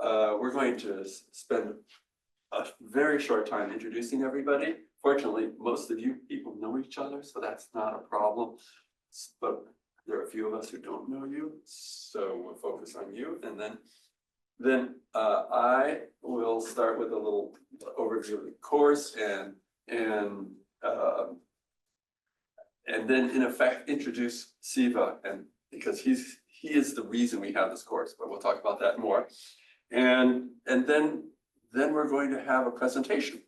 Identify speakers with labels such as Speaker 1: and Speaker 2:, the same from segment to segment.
Speaker 1: we're going to spend a very short time introducing everybody. Fortunately, most of you people know each other, so that's not a problem. But there are a few of us who don't know you, so we'll focus on you. And then I will start with a little overview of the course and then in effect introduce Siva, and because he is the reason we have this course, but we'll talk about that more. And then we're going to have a presentation.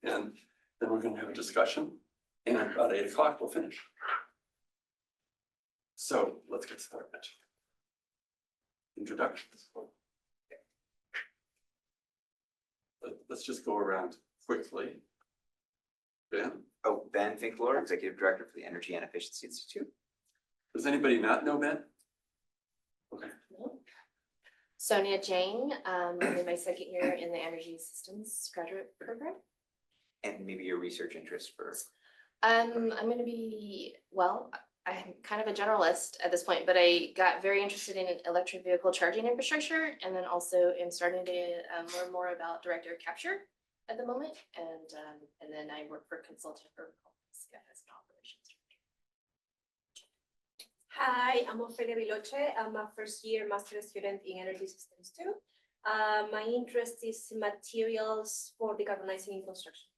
Speaker 1: And then we're going to have a discussion. And about 8 o'clock we'll finish. So let's get started. Introductions. Let's just go around quickly. Ben?
Speaker 2: Oh, Ben Finklor, Executive Director for the Energy and Efficiency Institute.
Speaker 1: Does anybody not know Ben? Okay.
Speaker 3: Sonia Jang, I'm in my second year in the Energy Systems graduate program.
Speaker 2: And maybe your research interest for.
Speaker 3: I'm going to be, well, I'm kind of a generalist at this point, but I got very interested in electric vehicle charging infrastructure, and then also am starting to learn more about direct air capture at the moment, and then I work for a consultant for as an operations director.
Speaker 4: Hi, I'm Ofelia Viloche. I'm a first-year master's student in energy systems too. My interest is materials for decarbonizing construction.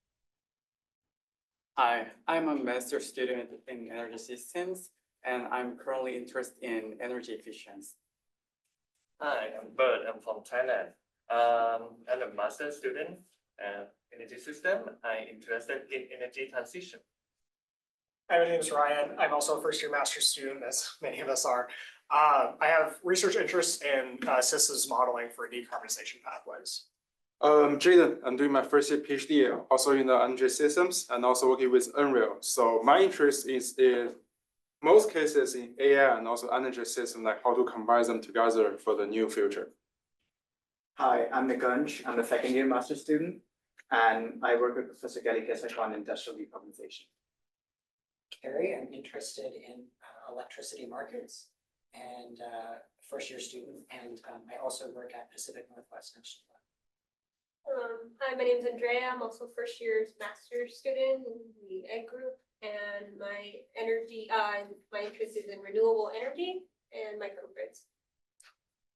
Speaker 5: Hi, I'm a master's student in energy systems, and I'm currently interested in energy efficiency.
Speaker 6: Hi, I'm Bert. I'm from Thailand. I'm a master's student in energy system. I'm interested in energy transition.
Speaker 7: Hi, my name is Ryan. I'm also a first-year master's student, as many of us are. I have research interests in systems modeling for decarbonization pathways.
Speaker 8: Jaden, I'm doing my first year PhD also in the energy systems and also working with Unreal. So my interest is in most cases in AI and also energy system, like how to combine them together for the new future.
Speaker 9: Hi, I'm Nikunj. I'm a second year master's student, and I work with Professor Kelly Kesek on industrial decarbonization.
Speaker 10: Carrie, I'm interested in electricity markets and first year student, and I also work at Pacific Northwest National Lab.
Speaker 4: Hi, my name is Andrea. I'm also first year's master's student in the Ed group, and my interest is in renewable energy and microgrids.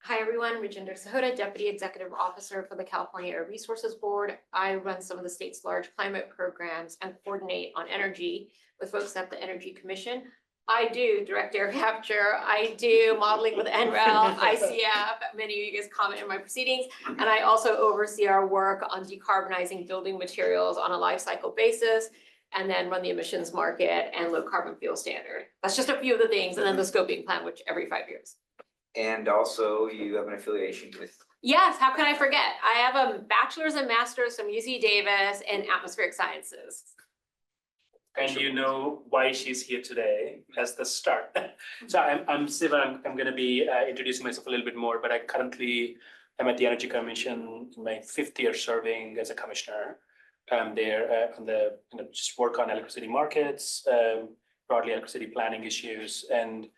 Speaker 3: Hi, everyone. Rajinder Sahota, Deputy Executive Officer for the California Air Resources Board. I run some of the state's large climate programs and coordinate on energy with folks at the Energy Commission. I do direct air capture. I do modeling with NREL, ICF. Many of you guys comment in my proceedings. And I also oversee our work on decarbonizing building materials on a life cycle basis, and then run the emissions market and low carbon fuel standard. That's just a few of the things. And then the scoping plan, which every 5 years.
Speaker 2: And also you have an affiliation with.
Speaker 3: Yes, how can I forget? I have a bachelor's and master's from UC Davis in atmospheric sciences.
Speaker 7: And you know why she's here today as the start. So I'm Siva. I'm going to be introducing myself a little bit more, but I currently am at the Energy Commission in my 5th year serving as a commissioner. I'm there on the just work on electricity markets, broadly electricity planning issues, and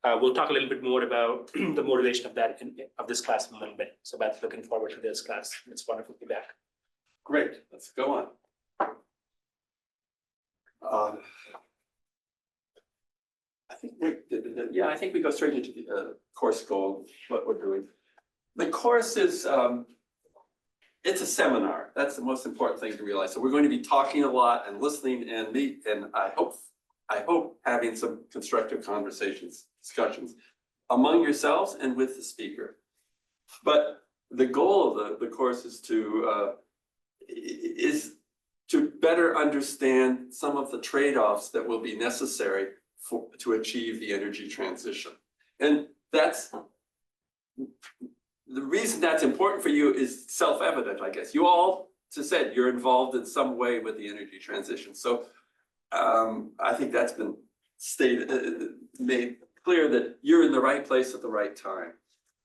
Speaker 7: we'll talk a little bit more about the motivation of that of this class in a little bit. So Beth, looking forward to this class. It's wonderful to be back.
Speaker 1: Great, let's go on. I think we go straight into the course goal, what we're doing. The course is, it's a seminar. That's the most important thing to realize. So we're going to be talking a lot and listening and I hope having some constructive discussions among yourselves and with the speaker. But the goal of the course is to better understand some of the trade-offs that will be necessary to achieve the energy transition. And that's the reason that's important for you is self-evident, I guess. You all just said you're involved in some way with the energy transition. So I think that's been made clear that you're in the right place at the right time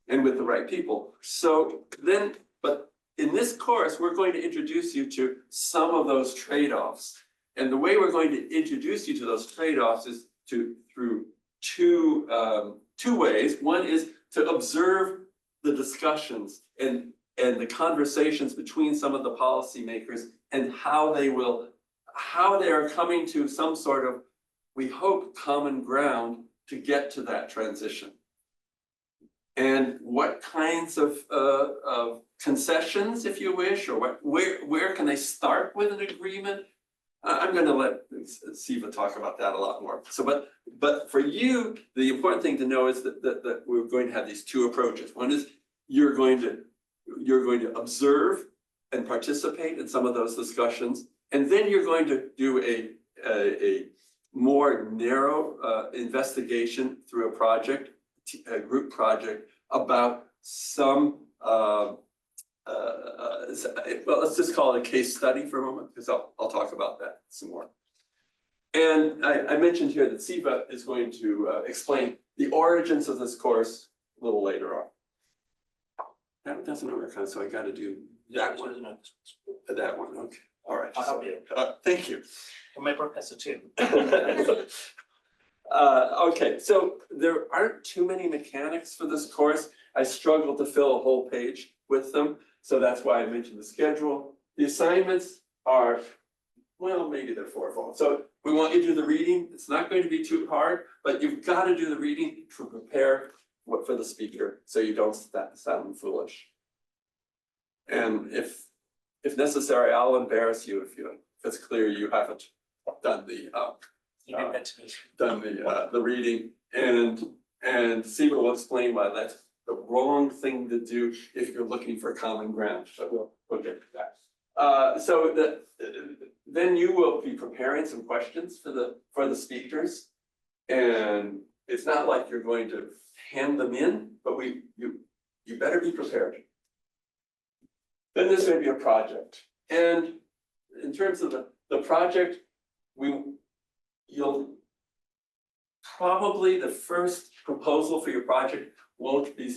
Speaker 1: and with the right people. So then, but in this course, we're going to introduce you to some of those trade-offs. And the way we're going to introduce you to those trade-offs is through two ways. One is to observe the discussions and the conversations between some of the policymakers and how they are coming to some sort of, we hope, common ground to get to that transition. And what kinds of concessions, if you wish, or where can they start with an agreement? I'm going to let Siva talk about that a lot more. So, but for you, the important thing to know is that we're going to have these two approaches. One is you're going to observe and participate in some of those discussions, and then you're going to do a more narrow investigation through a project, a group project about some. Well, let's just call it a case study for a moment, because I'll talk about that some more. And I mentioned here that Siva is going to explain the origins of this course a little later on. That doesn't work, so I got to do that one. That one, okay. All right.
Speaker 7: I'll help you.
Speaker 1: Thank you.
Speaker 7: I'm my professor too.
Speaker 1: Okay, so there aren't too many mechanics for this course. I struggled to fill a whole page with them, so that's why I mentioned the schedule. The assignments are, well, maybe they're fourfold. So we want you to do the reading. It's not going to be too hard, but you've got to do the reading to prepare for the speaker, so you don't sound foolish. And if necessary, I'll embarrass you if it's clear you haven't done the the reading, and Siva will explain why that's the wrong thing to do if you're looking for common ground. So we'll get to that. So then you will be preparing some questions for the speakers, and it's not like you're going to hand them in, but you better be prepared. Then there's going to be a project, and in terms of the project, you'll probably, the first proposal for your project won't be,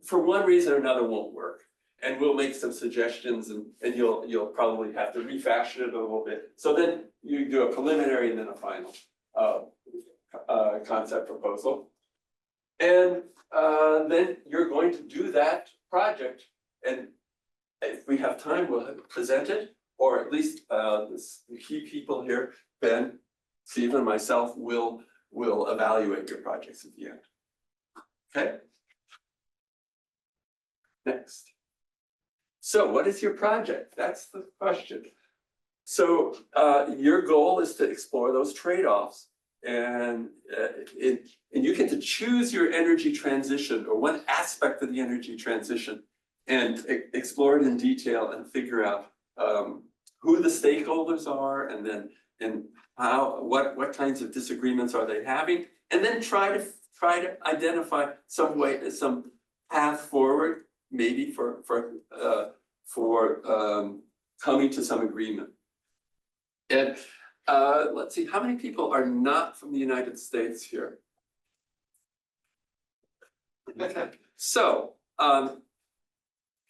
Speaker 1: for one reason or another, won't work. And we'll make some suggestions, and you'll probably have to refashion it a little bit. So then you do a preliminary and then a final concept proposal. And then you're going to do that project, and if we have time, we'll present it, or at least the key people here, Ben, Siva, and myself will evaluate your projects at the end. Okay? Next. So what is your project? That's the question. So your goal is to explore those trade-offs, and you get to choose your energy transition, or one aspect of the energy transition, and explore it in detail and figure out who the stakeholders are, and then what kinds of disagreements are they having, and then try to identify some path forward, maybe for coming to some agreement. And let's see, how many people are not from the United States here? Okay, so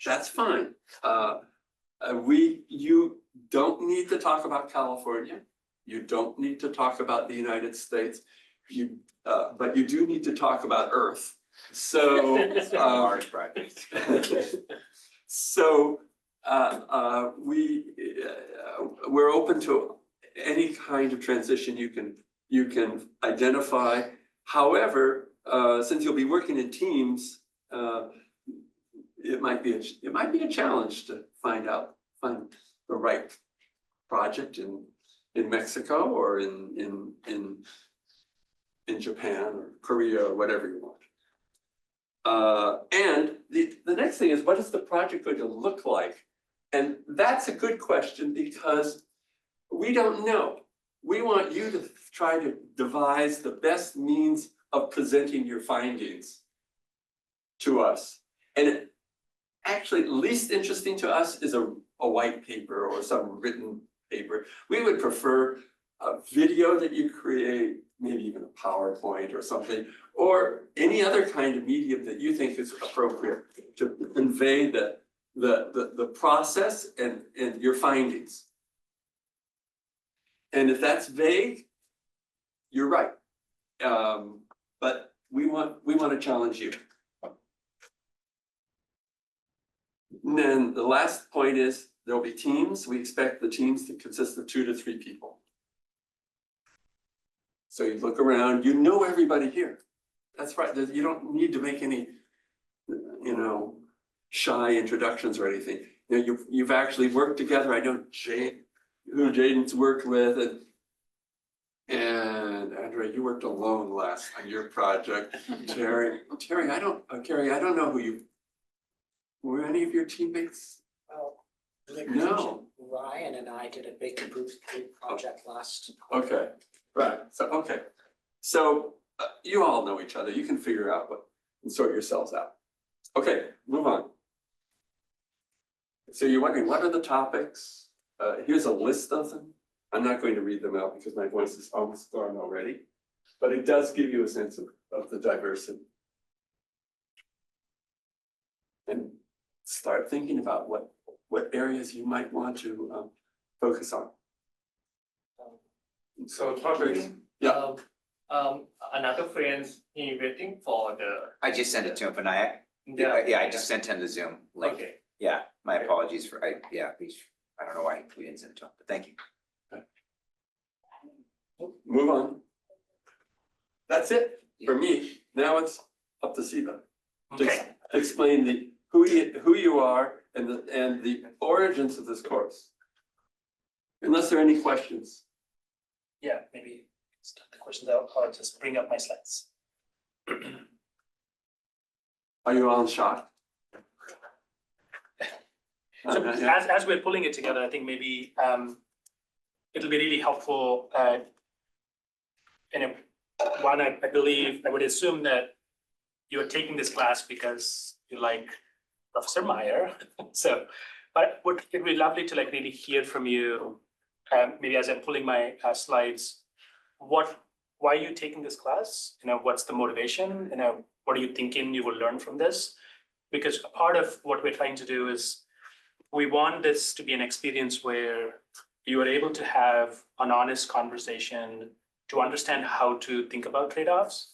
Speaker 1: that's fine. You don't need to talk about California. You don't need to talk about the United States. But you do need to talk about Earth. So
Speaker 2: Large project.
Speaker 1: So we're open to any kind of transition you can identify. However, since you'll be working in teams, it might be a challenge to find the right project in Mexico or in Japan or Korea or whatever you want. And the next thing is, what is the project going to look like? And that's a good question, because we don't know. We want you to try to devise the best means of presenting your findings to us. And actually, least interesting to us is a white paper or some written paper. We would prefer a video that you create, maybe even a PowerPoint or something, or any other kind of medium that you think is appropriate to convey the process and your findings. And if that's vague, you're right. But we want to challenge you. And then the last point is there'll be teams. We expect the teams to consist of 2 to 3 people. So you look around, you know everybody here. That's right. You don't need to make any, shy introductions or anything. You've actually worked together. I know who Jaden's worked with, and Andrea, you worked alone last on your project. Carrie, I don't know who were any of your teammates?
Speaker 10: Well, like
Speaker 1: No.
Speaker 10: mentioned, Ryan and I did a big group project last.
Speaker 1: Okay, right, so you all know each other, you can figure out and sort yourselves out. Okay, move on. So you're wondering, what are the topics? Here's a list of them. I'm not going to read them out because my voice is almost gone already, but it does give you a sense of the diversity. And start thinking about what areas you might want to focus on.
Speaker 8: So topics,
Speaker 1: Yeah.
Speaker 6: Another friend, he waiting for the.
Speaker 2: I just sent it to him, Vinayak. Yeah, I just sent him the Zoom link.
Speaker 6: Okay.
Speaker 2: Yeah, my apologies for, I don't know why we didn't send it to him, but thank you.
Speaker 1: Move on. That's it for me. Now it's up to Siva.
Speaker 7: Okay.
Speaker 1: To explain who you are and the origins of this course. Unless there are any questions.
Speaker 7: Yeah, maybe start the questions out or just bring up my slides.
Speaker 1: Are you all in shock?
Speaker 7: So as we're pulling it together, I think maybe it'll be really helpful. One, I believe, I would assume that you're taking this class because you like Professor Meyer. So, but it would be lovely to really hear from you, maybe as I'm pulling my slides, why are you taking this class? What's the motivation? What are you thinking you will learn from this? Because a part of what we're trying to do is we want this to be an experience where you are able to have an honest conversation to understand how to think about trade-offs.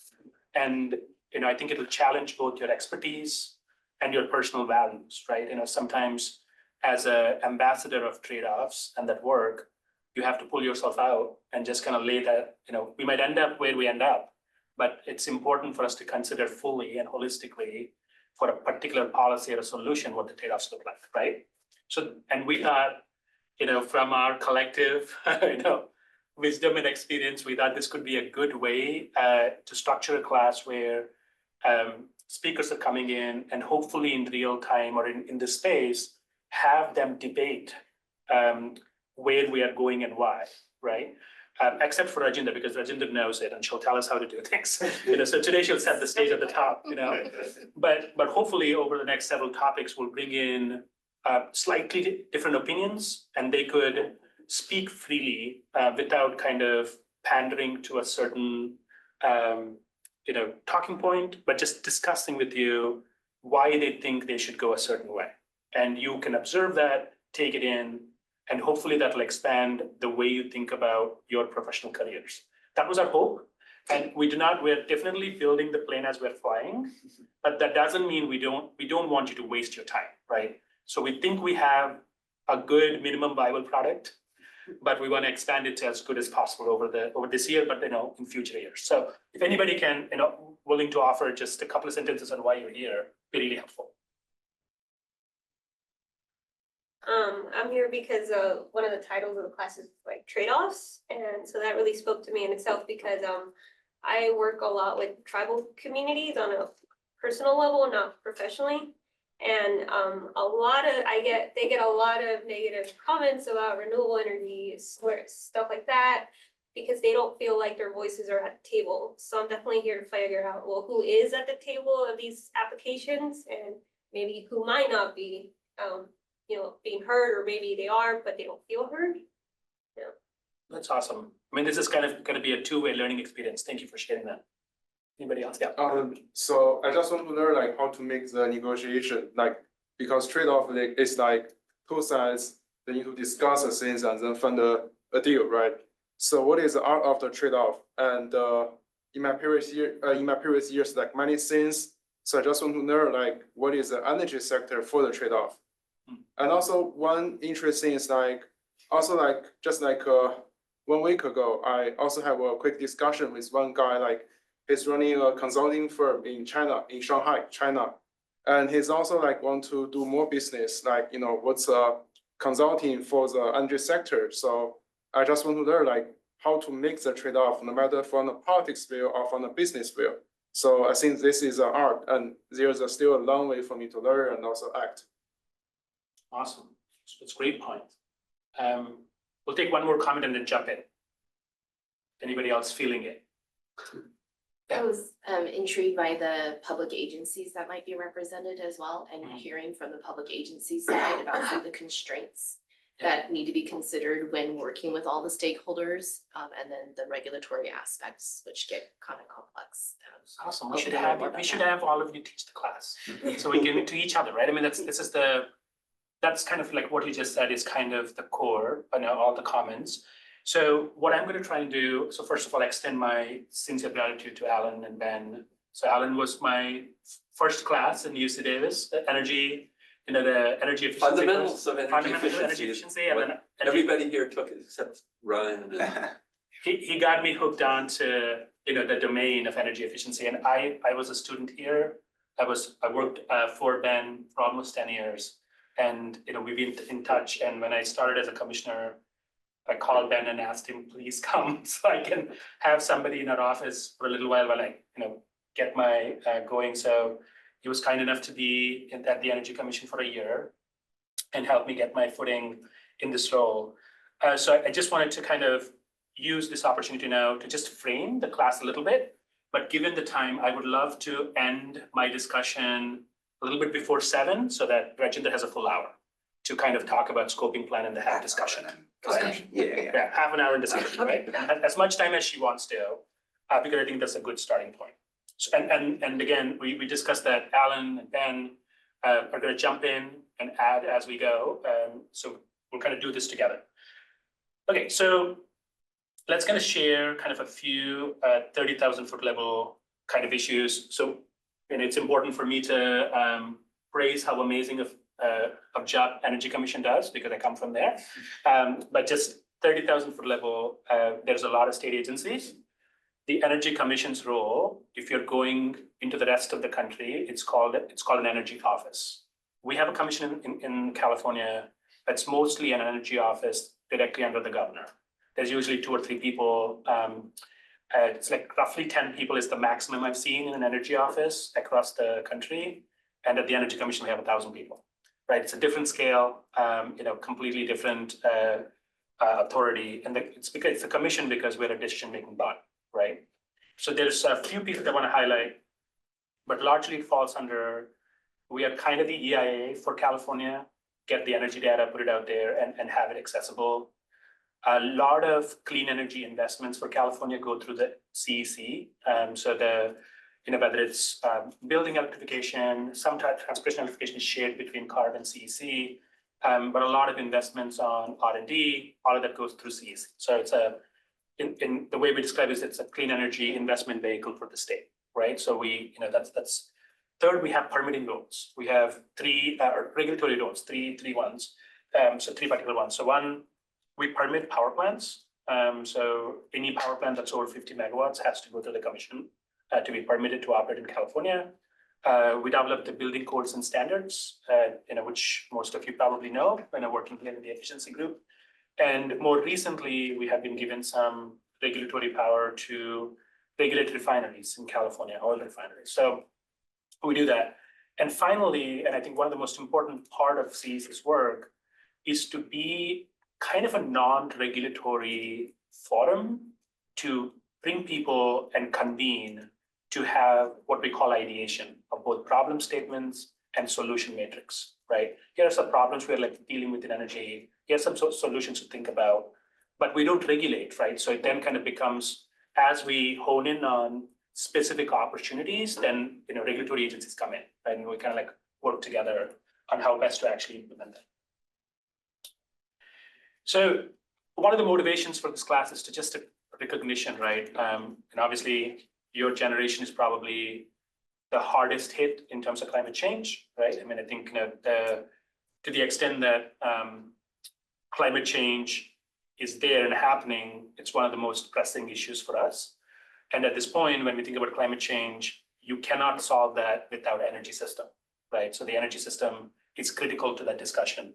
Speaker 7: And I think it'll challenge both your expertise and your personal values, right? Sometimes as an ambassador of trade-offs and that work, you have to pull yourself out and just kind of lay that, we might end up where we end up, but it's important for us to consider fully and holistically for a particular policy or a solution, what the trade-offs look like, right? So, and we thought, from our collective, wisdom and experience, we thought this could be a good way to structure a class where speakers are coming in and hopefully in real time or in this space, have them debate where we are going and why, right? Except for Rajendra, because Rajendra knows it and she'll tell us how to do things. So today she'll set the stage at the top, But hopefully over the next several topics, we'll bring in slightly different opinions and they could speak freely without kind of pandering to a certain talking point, but just discussing with you why they think they should go a certain way. And you can observe that, take it in, and hopefully that'll expand the way you think about your professional careers. That was our hope. And we're definitely building the plane as we're flying, but that doesn't mean we don't want you to waste your time, right? So we think we have a good minimum viable product, but we want to expand it to as good as possible over this year, but in future years. So if anybody can, willing to offer just a couple of sentences on why you're here, be really helpful.
Speaker 4: I'm here because one of the titles of the class is like trade-offs, and so that really spoke to me in itself because I work a lot with tribal communities on a personal level, not professionally. And they get a lot of negative comments about renewable energy, stuff like that, because they don't feel like their voices are at the table. So I'm definitely here to figure out, well, who is at the table of these applications and maybe who might not be, being heard, or maybe they are, but they don't feel heard. Yeah.
Speaker 7: That's awesome. I mean, this is kind of going to be a two-way learning experience. Thank you for sharing that. Anybody else? Yeah.
Speaker 8: So I just want to learn how to make the negotiation, because trade-off is two sides, they need to discuss the things and then find a deal, right? So what is the art of the trade-off? And in my previous years, many things. So I just want to learn what is the energy sector for the trade-off? And also one interesting is just like 1 week ago, I also have a quick discussion with one guy, like he's running a consulting firm in China, in Shanghai, China. And he's also like want to do more business, like, what's consulting for the energy sector. So I just want to learn like how to make the trade-off, no matter from the politics view or from the business view. So I think this is an art, and there's still a long way for me to learn and also act.
Speaker 7: Awesome. It's a great point. We'll take one more comment and then jump in. Anybody else feeling it?
Speaker 11: I was intrigued by the public agencies that might be represented as well, and hearing from the public agency side about some of the constraints that need to be considered when working with all the stakeholders, and then the regulatory aspects, which get kind of complex.
Speaker 7: Awesome. We should have all of you teach the class, so we give it to each other, right? I mean, that's kind of like what you just said is kind of the core, all the comments. So what I'm going to try and do, so first of all, extend my sincere gratitude to Alan and Ben. So Alan was my first class in UC Davis, the energy efficiency.
Speaker 1: Fundamentals of energy
Speaker 7: Energy
Speaker 1: efficiency.
Speaker 7: efficiency, and then
Speaker 1: Everybody here took it except Ryan.
Speaker 7: he got me hooked on to the domain of energy efficiency, and I was a student here. I worked for Ben for almost 10 years, and we've been in touch. And when I started as a commissioner, I called Ben and asked him, please come so I can have somebody in our office for a little while I get my going. So he was kind enough to be at the Energy Commission for a year and help me get my footing in this role. So I just wanted to kind of use this opportunity now to just frame the class a little bit. But given the time, I would love to end my discussion a little bit before 7 so that Rajinder has a full hour to kind of talk about scoping plan and the have discussion.
Speaker 2: Yeah.
Speaker 7: Half an hour in discussion, right? As much time as she wants to, because I think that's a good starting point. So, and again, we discussed that Alan and Ben are going to jump in and add as we go. So we'll kind of do this together. Okay, so let's kind of share kind of a few 30,000 foot level kind of issues. So, and it's important for me to praise how amazing of job Energy Commission does, because I come from there. But just 30,000 foot level, there's a lot of state agencies. The Energy Commission's role, if you're going into the rest of the country, it's called an energy office. We have a commission in California that's mostly an energy office directly under the governor. There's usually 2 or 3 people. It's like roughly 10 people is the maximum I've seen in an energy office across the country. And at the Energy Commission, we have 1,000 people, right? It's a different scale, completely different authority. And it's because it's a commission because we're a decision-making body, right? So there's a few people that I want to highlight, but largely it falls under, we are kind of the EIA for California, get the energy data, put it out there and have it accessible. A lot of clean energy investments for California go through the CEC. So whether it's building electrification, some type of transportation electrification is shared between CARB and CEC, but a lot of investments on R&D, all of that goes through CEC. So it's in the way we describe it, it's a clean energy investment vehicle for the state, right? So that's third, we have permitting roles. We have 3 regulatory roles, three ones, so 3 particular ones. So one, we permit power plants. So any power plant that's over 50 megawatts has to go to the commission to be permitted to operate in California. We developed the building codes and standards, which most of you probably know when I'm working here in the efficiency group. And more recently, we have been given some regulatory power to regulate refineries in California, oil refineries. So we do that. And finally, and I think one of the most important part of CEC's work is to be kind of a non-regulatory forum to bring people and convene to have what we call ideation of both problem statements and solution matrix, right? Here are some problems we're dealing with in energy. Here are some solutions to think about, but we don't regulate, right? So it then kind of becomes, as we hone in on specific opportunities, then regulatory agencies come in, right? And we kind of work together on how best to actually implement that. So one of the motivations for this class is to just a recognition, right? And obviously your generation is probably the hardest hit in terms of climate change, right? I mean, I think to the extent that climate change is there and happening, it's one of the most pressing issues for us. And at this point, when we think about climate change, you cannot solve that without energy system, right? So the energy system is critical to that discussion.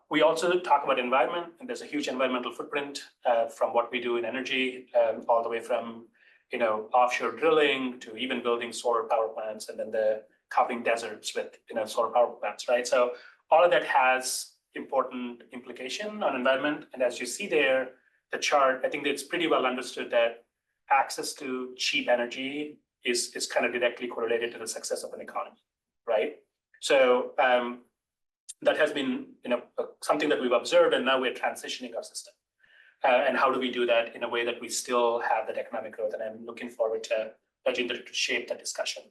Speaker 7: We also talk about environment, and there's a huge environmental footprint from what we do in energy, all the way from offshore drilling to even building solar power plants, and then the covering deserts with solar power plants, right? So all of that has important implication on environment. And as you see there, the chart, I think it's pretty well understood that access to cheap energy is kind of directly correlated to the success of an economy, right? So that has been something that we've observed, and now we're transitioning our system. And how do we do that in a way that we still have that economic growth? And I'm looking forward to Rajinder to shape that discussion.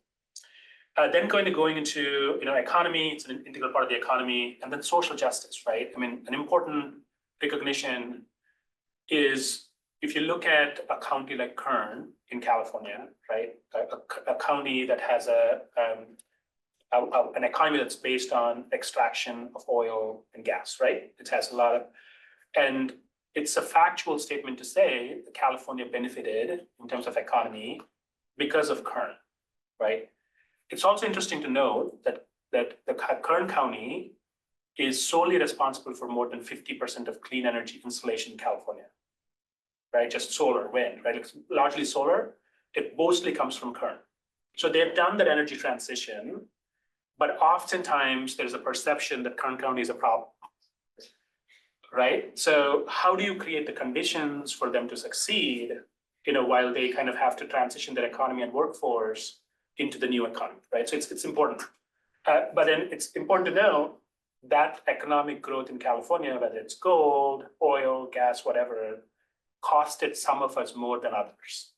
Speaker 7: Then going into economy, it's an integral part of the economy, and then social justice, right? I mean, an important recognition is if you look at a county like Kern in California, right? A county that has an economy that's based on extraction of oil and gas, right? It has a lot of, and it's a factual statement to say that California benefited in terms of economy because of Kern, right? It's also interesting to note that the Kern County is solely responsible for more than 50% of clean energy installation in California, right? Just solar, wind, right? It's largely solar. It mostly comes from Kern. So they've done that energy transition, but oftentimes there's a perception that Kern County is a problem, right? So how do you create the conditions for them to succeed, while they kind of have to transition their economy and workforce into the new economy, right? So it's important. But then it's important to know that economic growth in California, whether it's gold, oil, gas, whatever, costed some of us more than others.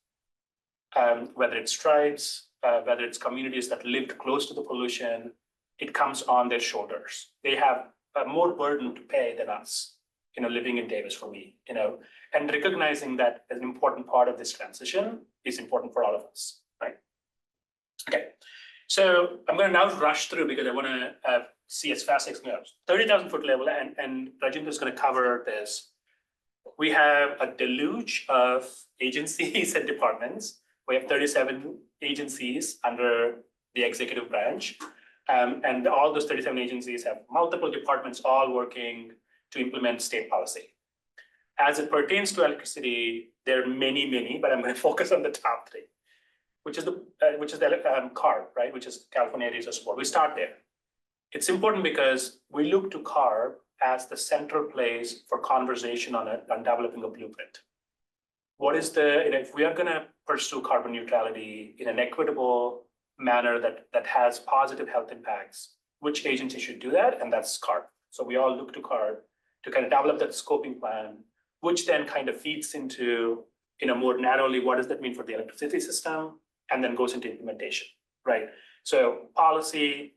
Speaker 7: Whether it's tribes, whether it's communities that lived close to the pollution, it comes on their shoulders. They have more burden to pay than us, living in Davis for me, and recognizing that as an important part of this transition is important for all of us, right? Okay, so I'm going to now rush through because I want to see as fast as I can. 30,000 foot level, and Rajinder is going to cover this. We have a deluge of agencies and departments. We have 37 agencies under the executive branch. And all those 37 agencies have multiple departments all working to implement state policy. As it pertains to electricity, there are many, but I'm going to focus on the top three, which is the CARB, right? Which is California Resources Board. We start there. It's important because we look to CARB as the central place for conversation on developing a blueprint. What is if we are going to pursue carbon neutrality in an equitable manner that has positive health impacts, which agency should do that? And that's CARB. So we all look to CARB to kind of develop that scoping plan, which then kind of feeds into, more narrowly, what does that mean for the electricity system? And then goes into implementation, right? So policy,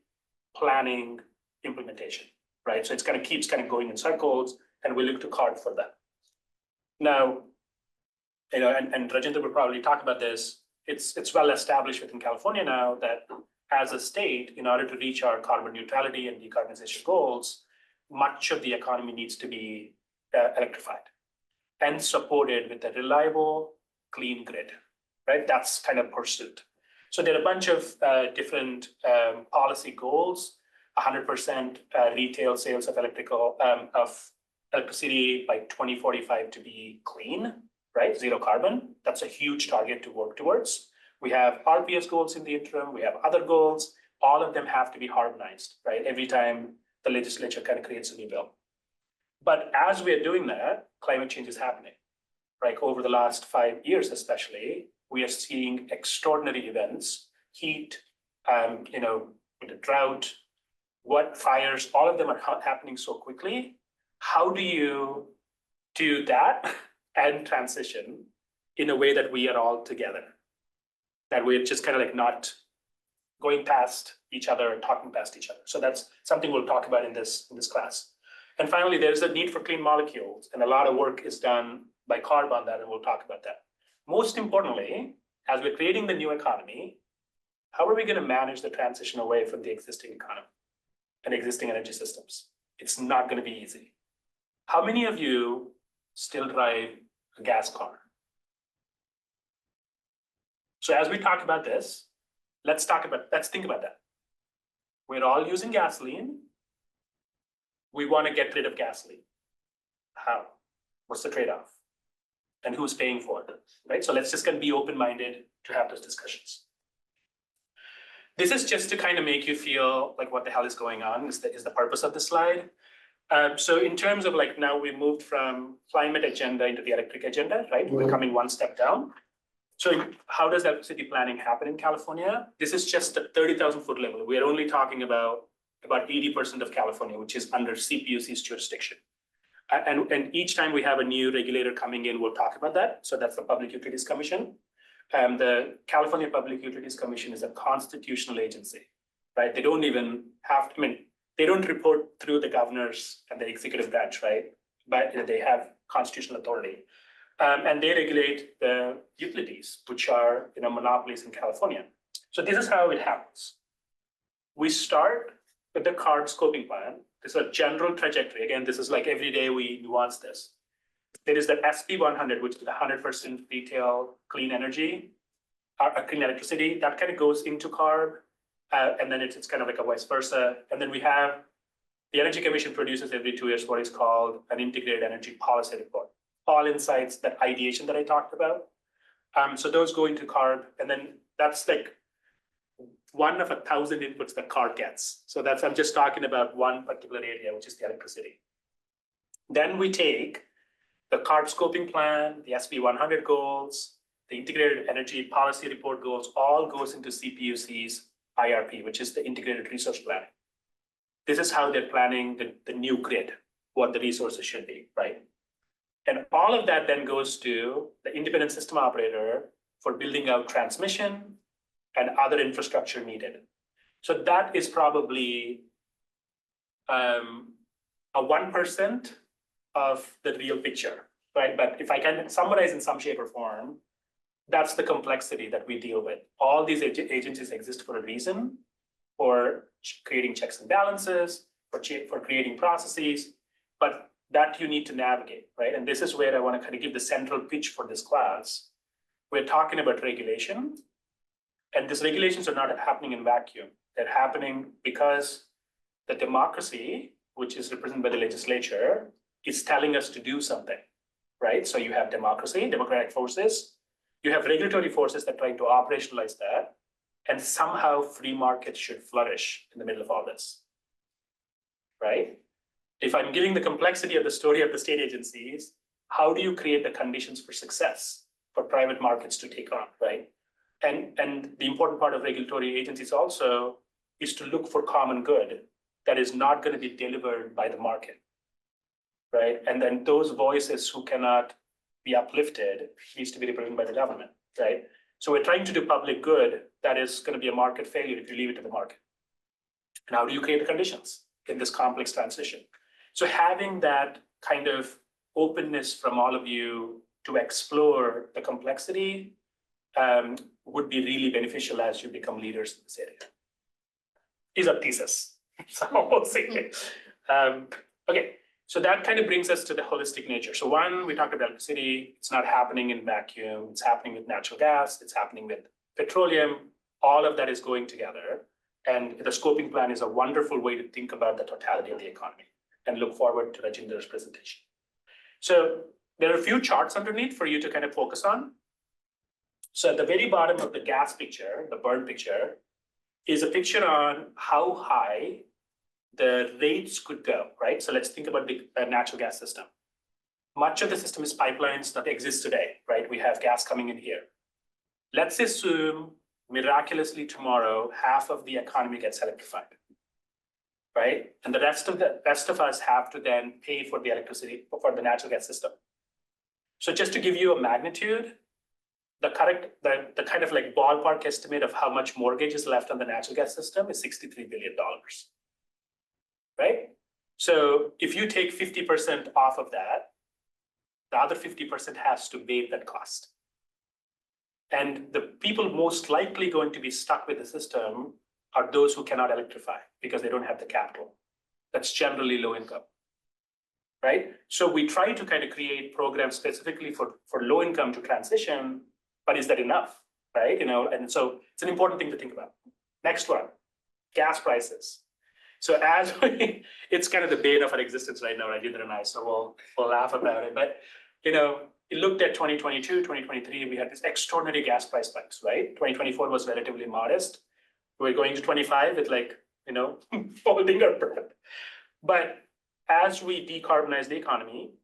Speaker 7: planning, implementation, right? So it's kind of keeps going in circles, and we look to CARB for that. Now, and Rajinder will probably talk about this. It's well established within California now that as a state, in order to reach our carbon neutrality and decarbonization goals, much of the economy needs to be electrified and supported with a reliable, clean grid, right? That's kind of pursuit. So there are a bunch of different policy goals, 100% retail sales of electricity by 2045 to be clean, right? Zero carbon. That's a huge target to work towards. We have RPS goals in the interim. We have other goals. All of them have to be harmonized, right? Every time the legislature kind of creates a new bill. But as we are doing that, climate change is happening, right? Over the last 5 years, especially, we are seeing extraordinary events, heat, the drought, fires, all of them are happening so quickly. How do you do that and transition in a way that we are all together? That we're just kind of not going past each other, talking past each other. So that's something we'll talk about in this class. And finally, there's a need for clean molecules, and a lot of work is done by CARB on that, and we'll talk about that. Most importantly, as we're creating the new economy, how are we going to manage the transition away from the existing economy? and existing energy systems. It's not going to be easy. How many of you still drive a gas car? So as we talk about this, let's think about that. We're all using gasoline. We want to get rid of gasoline. How? What's the trade-off? And who's paying for it, right? So let's just kind of be open-minded to have those discussions. This is just to kind of make you feel like what the hell is going on is the purpose of the slide. So in terms of like now we moved from climate agenda into the electric agenda, right? We're coming one step down. So how does electricity planning happen in California? This is just a 30,000 foot level. We are only talking about 80% of California, which is under CPUC's jurisdiction. And each time we have a new regulator coming in, we'll talk about that. So that's the Public Utilities Commission. The California Public Utilities Commission is a constitutional agency, right? They don't even have, they don't report through the governors and the executive branch, right? But they have constitutional authority. And they regulate the utilities, which are monopolies in California. So this is how it happens. We start with the CARB scoping plan. This is a general trajectory. Again, this is like every day we nuance this. There is the SB 100, which is the 100% retail clean energy, clean electricity. That kind of goes into CARB, and then it's kind of like a vice versa. And then we have the Energy Commission produces every 2 years what is called an integrated energy policy report. All insights, that ideation that I talked about. So those go into CARB, and then that's like one of 1,000 inputs that CARB gets. So that's, I'm just talking about one particular area, which is the electricity. Then we take the CARB scoping plan, the SB 100 goals, the integrated energy policy report goals, all goes into CPUC's IRP, which is the integrated resource planning. This is how they're planning the new grid, what the resources should be, right? And all of that then goes to the independent system operator for building out transmission and other infrastructure needed. So that is probably a 1% of the real picture, right? But if I can summarize in some shape or form, that's the complexity that we deal with. All these agencies exist for a reason, for creating checks and balances, for creating processes, but that you need to navigate, right? And this is where I want to kind of give the central pitch for this class. We're talking about regulation, and these regulations are not happening in vacuum. They're happening because the democracy, which is represented by the legislature, is telling us to do something, right? So you have democracy, democratic forces, you have regulatory forces that are trying to operationalize that, and somehow free markets should flourish in the middle of all this, right? If I'm giving the complexity of the story of the state agencies, how do you create the conditions for success for private markets to take on, right? And the important part of regulatory agencies also is to look for common good that is not going to be delivered by the market, right? And then those voices who cannot be uplifted needs to be represented by the government, right? So we're trying to do public good that is going to be a market failure if you leave it to the market. And how do you create the conditions in this complex transition? So having that kind of openness from all of you to explore the complexity would be really beneficial as you become leaders in this area. Is a thesis, so we'll see. Okay, so that kind of brings us to the holistic nature. So one, we talked about electricity. It's not happening in vacuum. It's happening with natural gas. It's happening with petroleum. All of that is going together. And the scoping plan is a wonderful way to think about the totality of the economy and look forward to Rajinder's presentation. So there are a few charts underneath for you to kind of focus on. So at the very bottom of the gas picture, the burn picture, is a picture on how high the rates could go, right? So let's think about the natural gas system. Much of the system is pipelines that exist today, right? We have gas coming in here. Let's assume miraculously tomorrow, half of the economy gets electrified, right? And the rest of us have to then pay for the electricity for the natural gas system. So just to give you a magnitude, the kind of like ballpark estimate of how much mortgage is left on the natural gas system is $63 billion, right? So if you take 50% off of that, the other 50% has to pay that cost. And the people most likely going to be stuck with the system are those who cannot electrify because they don't have the capital. That's generally low income, right? So we try to kind of create programs specifically for low income to transition, but is that enough, right? And so it's an important thing to think about. Next one, gas prices. So as it's kind of the bane of our existence right now, Rajendra and I, so we'll laugh about it. But, it looked at 2022, 2023, we had this extraordinary gas price spikes, right? 2024 was relatively modest. We're going to 25 with holding our breath. But as we decarbonize the economy,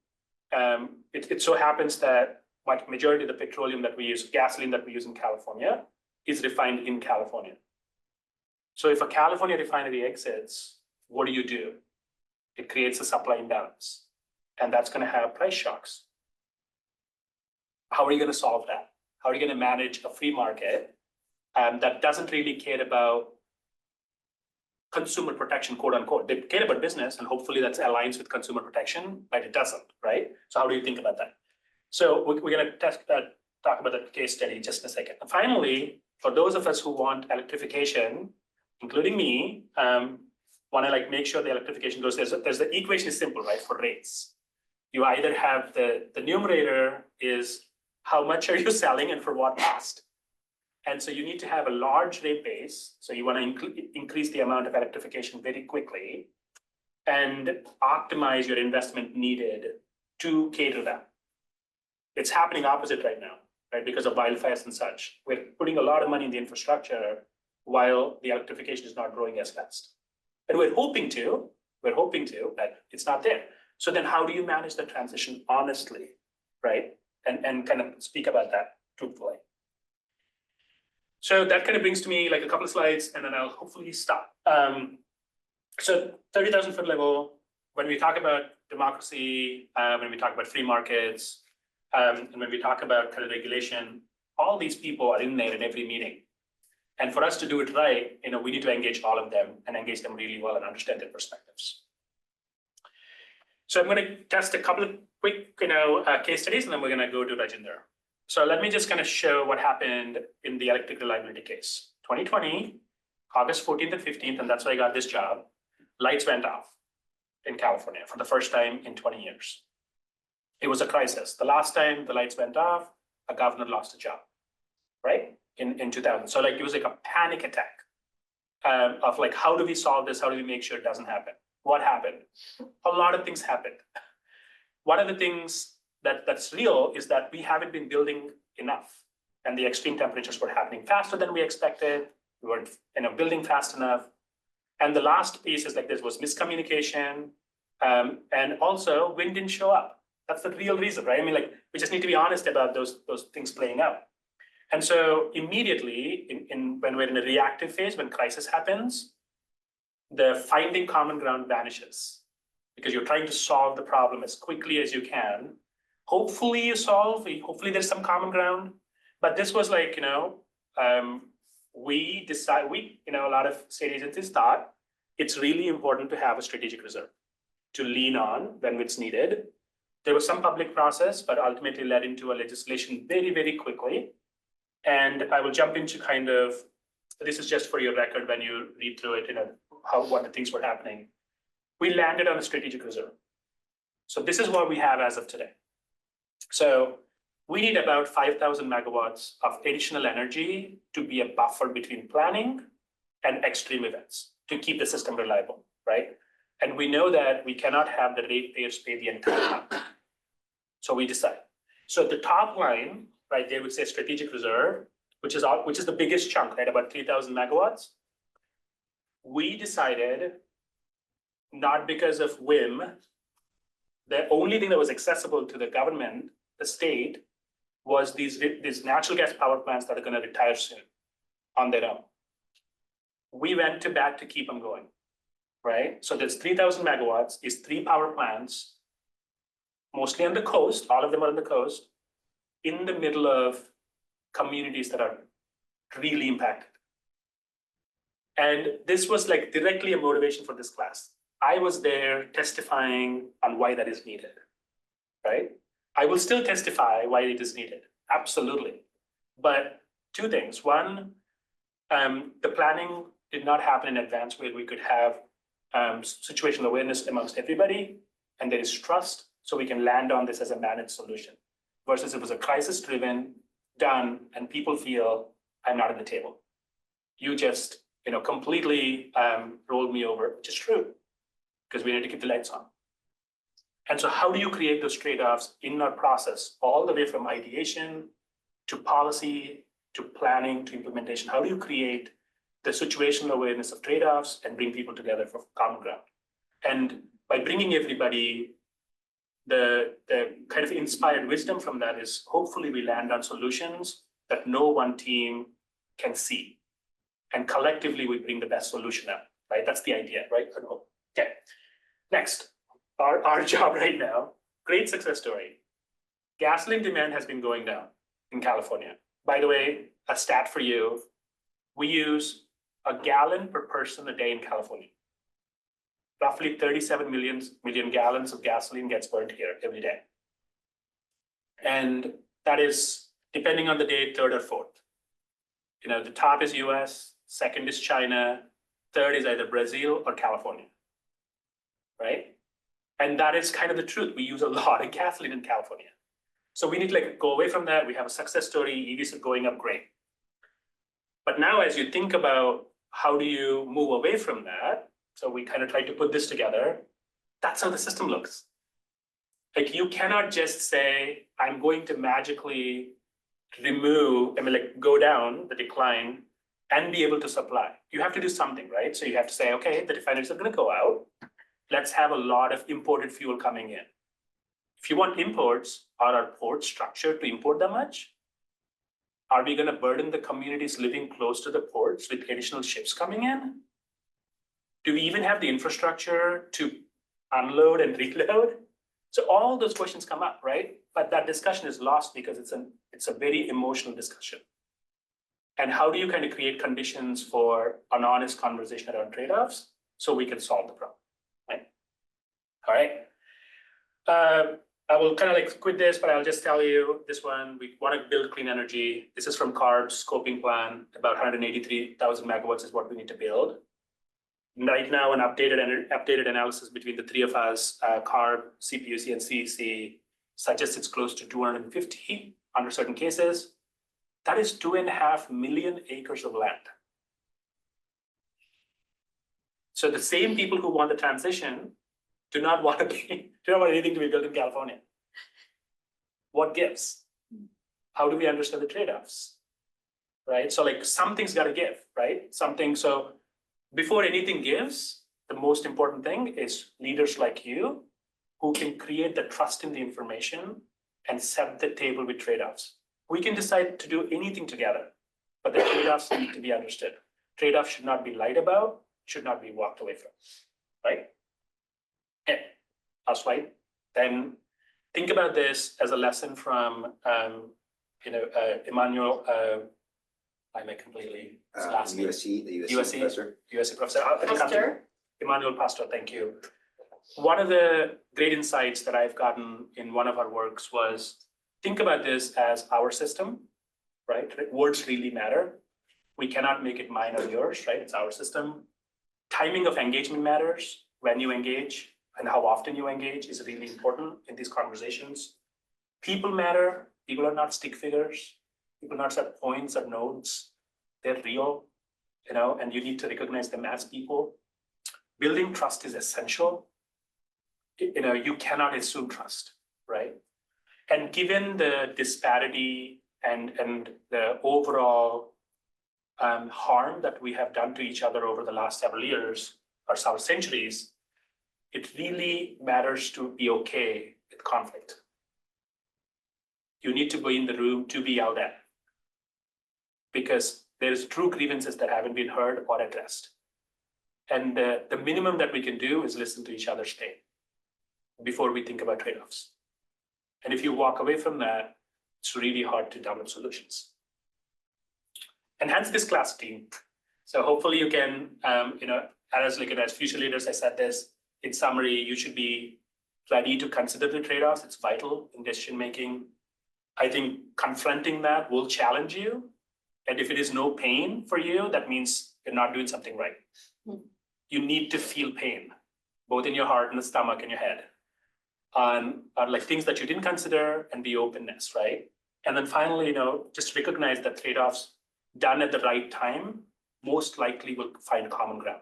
Speaker 7: it so happens that majority of the petroleum that we use, gasoline that we use in California, is refined in California. So if a California refinery exits, what do? It creates a supply imbalance, and that's going to have price shocks. How are you going to solve that? How are you going to manage a free market that doesn't really care about consumer protection, quote unquote? They care about business, and hopefully that aligns with consumer protection, but it doesn't, right? So how do you think about that? So we're going to talk about that case study in just a second. And finally, for those of us who want electrification, including me, want to make sure the electrification goes. There's the equation is simple, right? For rates, you either have the numerator is how much are you selling and for what cost, and so you need to have a large rate base. So you want to increase the amount of electrification very quickly, and optimize your investment needed to cater that. It's happening opposite right now, right? Because of wildfires and such, we're putting a lot of money in the infrastructure while the electrification is not growing as fast. And we're hoping to, but it's not there. So then how do you manage the transition honestly, right? And kind of speak about that truthfully. So that kind of brings to me a couple of slides, and then I'll hopefully stop. So 30,000 foot level, when we talk about democracy, when we talk about free markets, and when we talk about kind of regulation, all these people are in there in every meeting. And for us to do it right, we need to engage all of them and engage them really well and understand their perspectives. So I'm going to test a couple of quick, case studies, and then we're going to go to Rajendra. So let me just kind of show what happened in the electric reliability case. 2020, August 14th and 15th, and that's why I got this job. Lights went off in California for the first time in 20 years. It was a crisis. The last time the lights went off, a governor lost a job, right? In 2000. So it was a panic attack of how do we solve this? How do we make sure it doesn't happen? What happened? A lot of things happened. One of the things that's real is that we haven't been building enough, and the extreme temperatures were happening faster than we expected. We weren't building fast enough. And the last piece is there was miscommunication, and also wind didn't show up. That's the real reason, right? We just need to be honest about those things playing out. And so immediately, when we're in a reactive phase, when crisis happens, the finding common ground vanishes because you're trying to solve the problem as quickly as you can. Hopefully hopefully there's some common ground, but this was a lot of state agencies thought it's really important to have a strategic reserve to lean on when it's needed. There was some public process, but ultimately led into a legislation very, very quickly. And I will jump into this is just for your record when you read through it, what the things were happening. We landed on a strategic reserve. So this is what we have as of today. So we need about 5,000 megawatts of additional energy to be a buffer between planning and extreme events to keep the system reliable, right? And we know that we cannot have the ratepayers pay the entire amount. So we decide. So at the top line, right, they would say strategic reserve, which is the biggest chunk, right, about 3,000 megawatts. We decided, not because of whim, the only thing that was accessible to the government, the state, was these natural gas power plants that are going to retire soon on their own. We went to bat to keep them going, right? So there's 3,000 megawatts is 3 power plants, mostly on the coast, all of them are on the coast, in the middle of communities that are really impacted. And this was directly a motivation for this class. I was there testifying on why that is needed, right? I will still testify why it is needed, absolutely. But 2 things. One, the planning did not happen in advance where we could have situational awareness amongst everybody, and there is trust, so we can land on this as a managed solution. Versus it was a crisis driven, done, and people feel I'm not at the table. You just, completely rolled me over, which is true, because we need to keep the lights on. And so how do you create those trade-offs in our process, all the way from ideation to policy, to planning, to implementation? How do you create the situational awareness of trade-offs and bring people together for common ground? And by bringing everybody, the kind of inspired wisdom from that is hopefully we land on solutions that no one team can see. And collectively we bring the best solution out, right? That's the idea, right? Okay, next, our job right now, great success story. Gasoline demand has been going down in California. By the way, a stat for you, we use a gallon per person a day in California. Roughly 37 million gallons of gasoline gets burned here every day. And that is, depending on the day, third or fourth. The top is US, second is China, third is either Brazil or California, right? And that is kind of the truth. We use a lot of gasoline in California. So we need to go away from that. We have a success story, EVs are going up, great. But now as you think about how do you move away from that, so we kind of tried to put this together, that's how the system looks. You cannot just say, I'm going to magically go down the decline and be able to supply. You have to do something, right? So you have to say, okay, the refineries are going to go out. Let's have a lot of imported fuel coming in. If you want imports, are our ports structured to import that much? Are we going to burden the communities living close to the ports with additional ships coming in? Do we even have the infrastructure to unload and reload? So all those questions come up, right? But that discussion is lost because it's a very emotional discussion. And how do you kind of create conditions for an honest conversation around trade-offs so we can solve the problem, right? All right. I will kind of quit this, but I'll just tell you this one. We want to build clean energy. This is from CARB's scoping plan. About 183,000 megawatts is what we need to build. Right now, an updated analysis between the three of us, CARB, CPUC, and CEC, suggests it's close to 250 under certain cases. That is 2.5 million acres of land. So the same people who want the transition do not want anything to be built in California. What gives? How do we understand the trade-offs? Right? So something's got to give, right? So before anything gives, the most important thing is leaders like you who can create the trust in the information and set the table with trade-offs. We can decide to do anything together, but the trade-offs need to be understood. Trade-offs should not be lied about, should not be walked away from, right? Okay, I'll swipe. Then think about this as a lesson from, Emmanuel, I may completely, his last name.
Speaker 2: the USC professor.
Speaker 7: USC professor.
Speaker 3: Pastor.
Speaker 7: Emmanuel Pastor, thank you. One of the great insights that I've gotten in one of our works was, think about this as our system, right? Words really matter. We cannot make it mine or yours, right? It's our system. Timing of engagement matters. When you engage and how often you engage is really important in these conversations. People matter. People are not stick figures. People are not set points or nodes. They're real, and you need to recognize them as people. Building trust is essential. You cannot assume trust, right? And given the disparity and the overall harm that we have done to each other over the last several years or several centuries, it really matters to be okay with conflict. You need to be in the room to be yelled at, because there's true grievances that haven't been heard or addressed. And the minimum that we can do is listen to each other's pain before we think about trade-offs. And if you walk away from that, it's really hard to develop solutions. Enhance this class team. So hopefully you can, as future leaders, I said this, in summary, you should be ready to consider the trade-offs. It's vital in decision-making. I think confronting that will challenge you. And if it is no pain for you, that means you're not doing something right.
Speaker 3: Hmm.
Speaker 7: You need to feel pain, both in your heart and the stomach and your head, on like things that you didn't consider, and be openness, right? And then finally, just recognize that trade-offs done at the right time most likely will find common ground.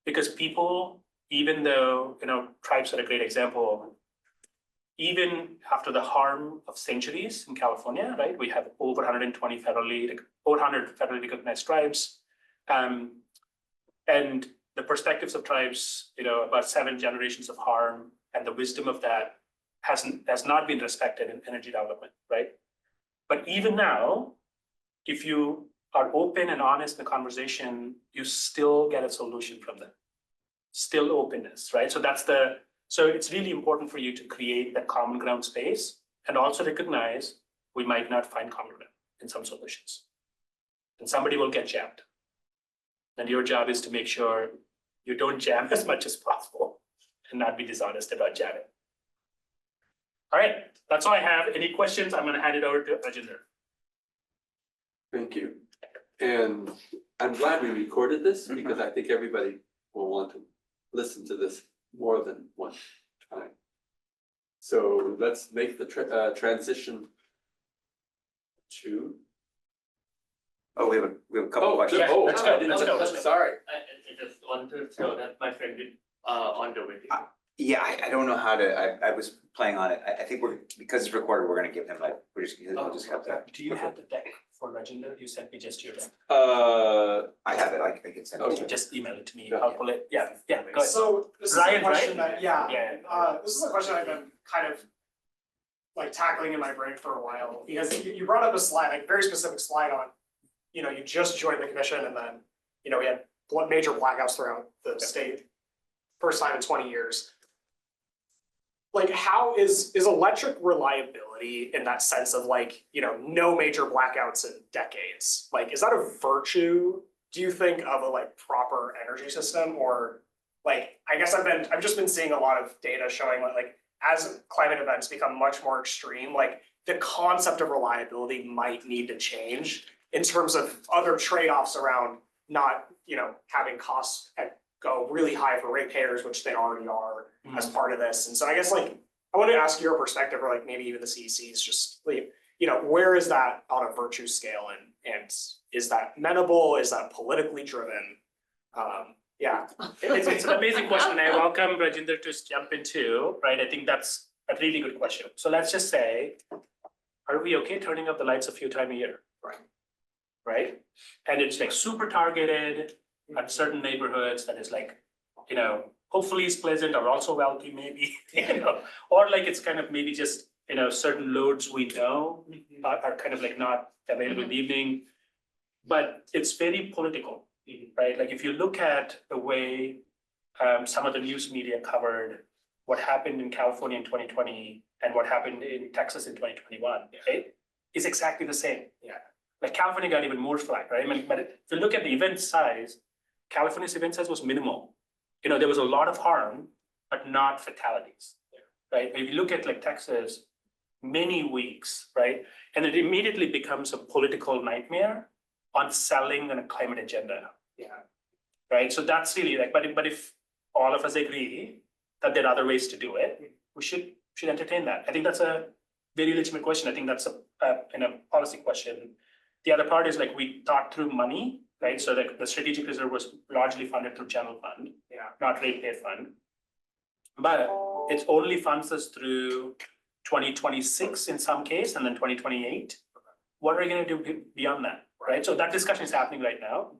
Speaker 7: Because people, even though, tribes are a great example, even after the harm of centuries in California, right? We have over 100 federally recognized tribes. And the perspectives of tribes, about 7 generations of harm, and the wisdom of that has not been respected in energy development, right? But even now, if you are open and honest in the conversation, you still get a solution from them. Still openness, right? So it's really important for you to create that common ground space, and also recognize we might not find common ground in some solutions. And somebody will get jammed. And your job is to make sure you don't jam as much as possible and not be dishonest about jamming. All right, that's all I have. Any questions? I'm going to hand it over to Rajinder.
Speaker 1: Thank you. And I'm glad we recorded this, because I think everybody will want to listen to this more than one time. So let's make the transition to.
Speaker 2: Oh, we have a couple questions.
Speaker 7: yeah. Let's go, let's go.
Speaker 1: Sorry.
Speaker 6: I just want to tell that my friend did on the way.
Speaker 2: Yeah, I don't know how to, I was playing on it. I think because it's recorded, we're gonna give him we'll just have that.
Speaker 7: Do you have the deck for Rajinder? You sent me just your deck.
Speaker 2: I have it, I can send it to you.
Speaker 7: Just email it to me.
Speaker 1: Yeah.
Speaker 7: I'll pull it. Yeah, go ahead.
Speaker 12: So this is
Speaker 7: Ryan,
Speaker 12: a question
Speaker 7: right?
Speaker 12: that, this is a question I've been kind of like tackling in my brain for a while, because you brought up a slide, like a very specific slide on, you just joined the commission, and then, we had major blackouts throughout the state, first time in 20 years. Like, how is electric reliability in that sense of like, no major blackouts in decades? Like, is that a virtue, do you think, of a like proper energy system? Or like, I guess I've just been seeing a lot of data showing like as climate events become much more extreme, like the concept of reliability might need to change in terms of other trade-offs around not, having costs go really high for ratepayers, which they already are as part of this. And so I guess like, I want to ask your perspective, or like maybe even the CEC's, just like, where is that on a virtue scale, and is that amenable? Is that politically driven? Yeah.
Speaker 7: It's an amazing question. I welcome Rajinder to jump into, right? I think that's a really good question. So let's just say, are we okay turning up the lights a few times a year? Right? And it's like super targeted at certain neighborhoods that is like, hopefully it's pleasant or also wealthy maybe, or like it's kind of maybe just, certain loads we know are kind of like not available in the evening, but it's very political, right? Like if you look at the way some of the news media covered what happened in California in 2020 and what happened in Texas in 2021, right? It's exactly the same. Yeah. Like California got even more flack, right? I mean, but if you look at the event size, California's event size was minimal. There was a lot of harm, but not fatalities, right? If you look at like Texas, many weeks, right? And it immediately becomes a political nightmare on selling on a climate agenda. Yeah. Right? So that's really like, but if all of us agree that there are other ways to do it, we should entertain that. I think that's a very legitimate question. I think that's a policy question. The other part is like we thought through money, right? So the strategic reserve was largely funded through general fund, not ratepayer fund. But it only funds us through 2026 in some case, and then 2028. What are we going to do beyond that, right? So that discussion is happening right now.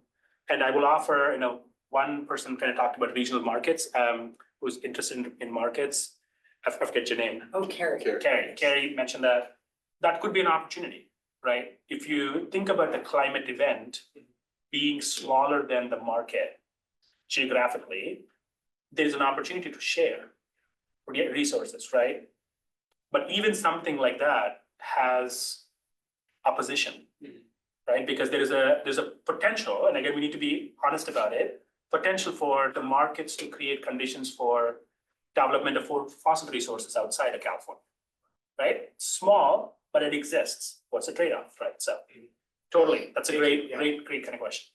Speaker 7: And I will offer, one person kind of talked about regional markets, who's interested in markets. I forget your name.
Speaker 10: Oh, Carrie.
Speaker 7: Carrie mentioned that. That could be an opportunity, right? If you think about the climate event being smaller than the market geographically, there's an opportunity to share or get resources, right? But even something like that has opposition, right? Because there's a potential, and again, we need to be honest about it, potential for the markets to create conditions for development of fossil resources outside of California, right? Small, but it exists. What's the trade-off, right? So totally, that's a great kind of question.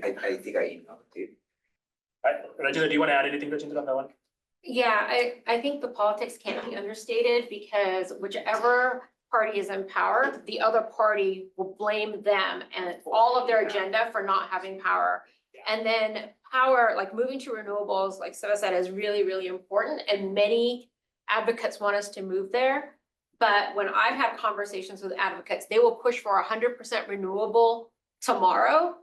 Speaker 2: I think I emailed it to you.
Speaker 7: Right, Rajendra, do you want to add anything, Rajendra, on that one?
Speaker 3: Yeah, I think the politics can't be understated because whichever party is in power, the other party will blame them and all of their agenda for not having power. And then power, like moving to renewables, like Siva said, is really, really important, and many advocates want us to move there. But when I've had conversations with advocates, they will push for 100% renewable tomorrow,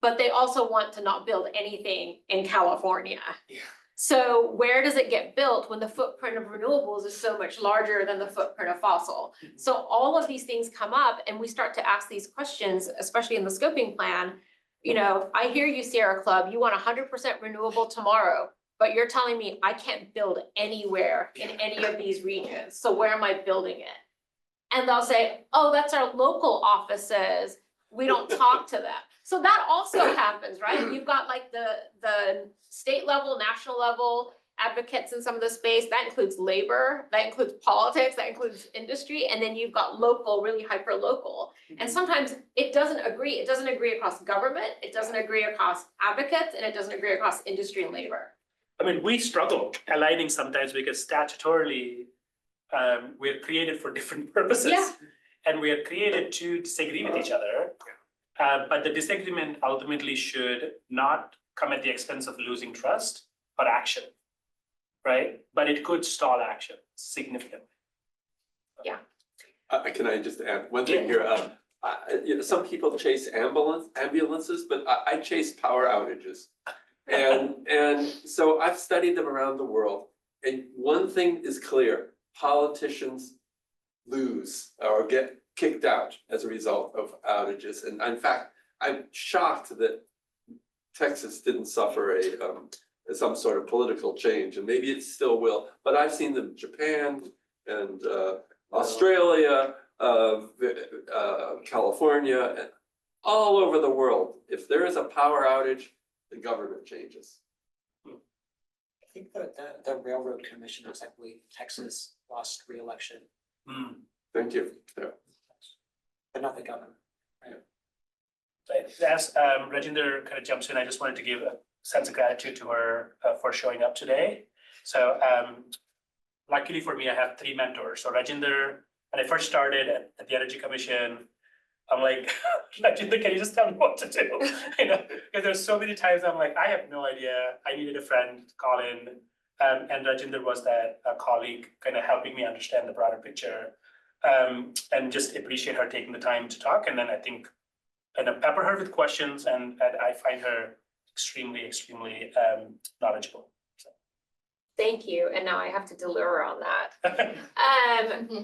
Speaker 3: but they also want to not build anything in California.
Speaker 7: Yeah.
Speaker 3: So where does it get built when the footprint of renewables is so much larger than the footprint of fossil? So all of these things come up and we start to ask these questions, especially in the scoping plan. You know, I hear you, Sierra Club, you want 100% renewable tomorrow, but you're telling me I can't build anywhere in any of these regions. So where am I building it? And they'll say, oh, that's our local offices. We don't talk to them. So that also happens, right? You've got like the state level, national level advocates in some of the space. That includes labor, that includes politics, that includes industry. And then you've got local, really hyper local. And sometimes it doesn't agree. It doesn't agree across government. It doesn't agree across advocates, and it doesn't agree across industry and labor.
Speaker 7: I mean, we struggle aligning sometimes because statutorily, we're created for different purposes.
Speaker 3: Yeah.
Speaker 7: And we are created to disagree with each other. But the disagreement ultimately should not come at the expense of losing trust or action, right? But it could stall action significantly.
Speaker 1: Can I just add one thing here? You know, some people chase ambulances, but I chase power outages. And so I've studied them around the world. And one thing is clear, politicians lose or get kicked out as a result of outages. And in fact, I'm shocked that Texas didn't suffer some sort of political change, and maybe it still will. But I've seen them in Japan and Australia, California, and all over the world. If there is a power outage, the government changes.
Speaker 10: I think that the railroad commissioners, I believe Texas lost re-election,
Speaker 1: Thank you. Yeah.
Speaker 10: but not the governor.
Speaker 7: So as Rajendra kind of jumps in, I just wanted to give a sense of gratitude to her for showing up today. So luckily for me, I have 3 mentors. So Rajendra, when I first started at the Energy Commission, I'm like, Rajendra, can you just tell me what to do? You know, because there's so many times I'm like, I have no idea. I needed a friend to call in. And Rajendra was that colleague kind of helping me understand the broader picture. And just appreciate her taking the time to talk. And then I think kind of pepper her with questions, and I find her extremely, extremely knowledgeable. So.
Speaker 3: Thank you, and now I have to deliver on that.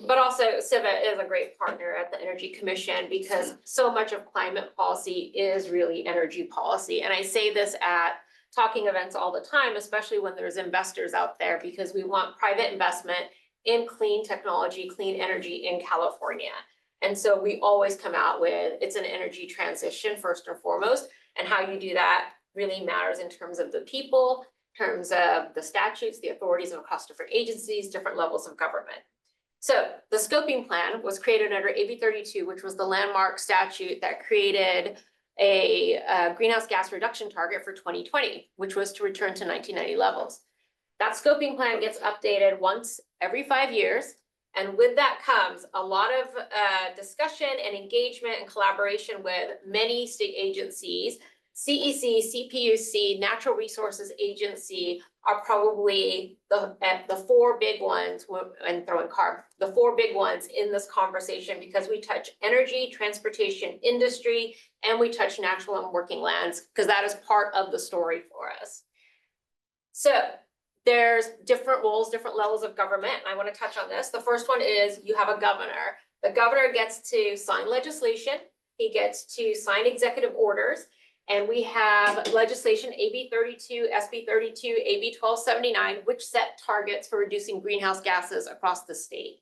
Speaker 3: But also Siva is a great partner at the Energy Commission because so much of climate policy is really energy policy. And I say this at talking events all the time, especially when there's investors out there, because we want private investment in clean technology, clean energy in California. And so we always come out with, it's an energy transition first and foremost, and how you do that really matters in terms of the people, in terms of the statutes, the authorities across different agencies, different levels of government. So the scoping plan was created under AB 32, which was the landmark statute that created a greenhouse gas reduction target for 2020, which was to return to 1990 levels. That scoping plan gets updated once every 5 years. And with that comes a lot of discussion and engagement and collaboration with many state agencies. CEC, CPUC, Natural Resources Agency are probably the 4 big ones, and throw in CARB, the 4 big ones in this conversation, because we touch energy, transportation, industry, and we touch natural and working lands, because that is part of the story for us. So there's different roles, different levels of government. I want to touch on this. The first one is you have a governor. The governor gets to sign legislation. He gets to sign executive orders. And we have legislation AB 32, SB 32, AB 1279, which set targets for reducing greenhouse gases across the state.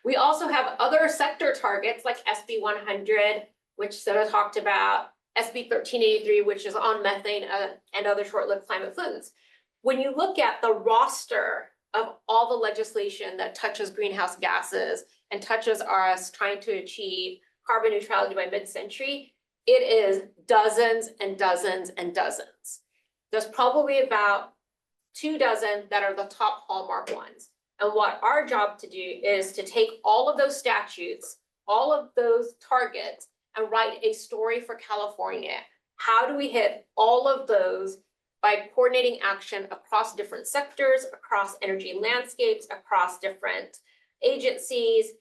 Speaker 3: We also have other sector targets like SB 100, which Siva talked about, SB 1383, which is on methane and other short-lived climate pollutants. When you look at the roster of all the legislation that touches greenhouse gases and touches us trying to achieve carbon neutrality by mid-century, it is dozens and dozens and dozens. There's probably about 24 that are the top hallmark ones. And what our job to do is to take all of those statutes, all of those targets, and write a story for California. How do we hit all of those by coordinating action across different sectors, across energy landscapes, across different agencies?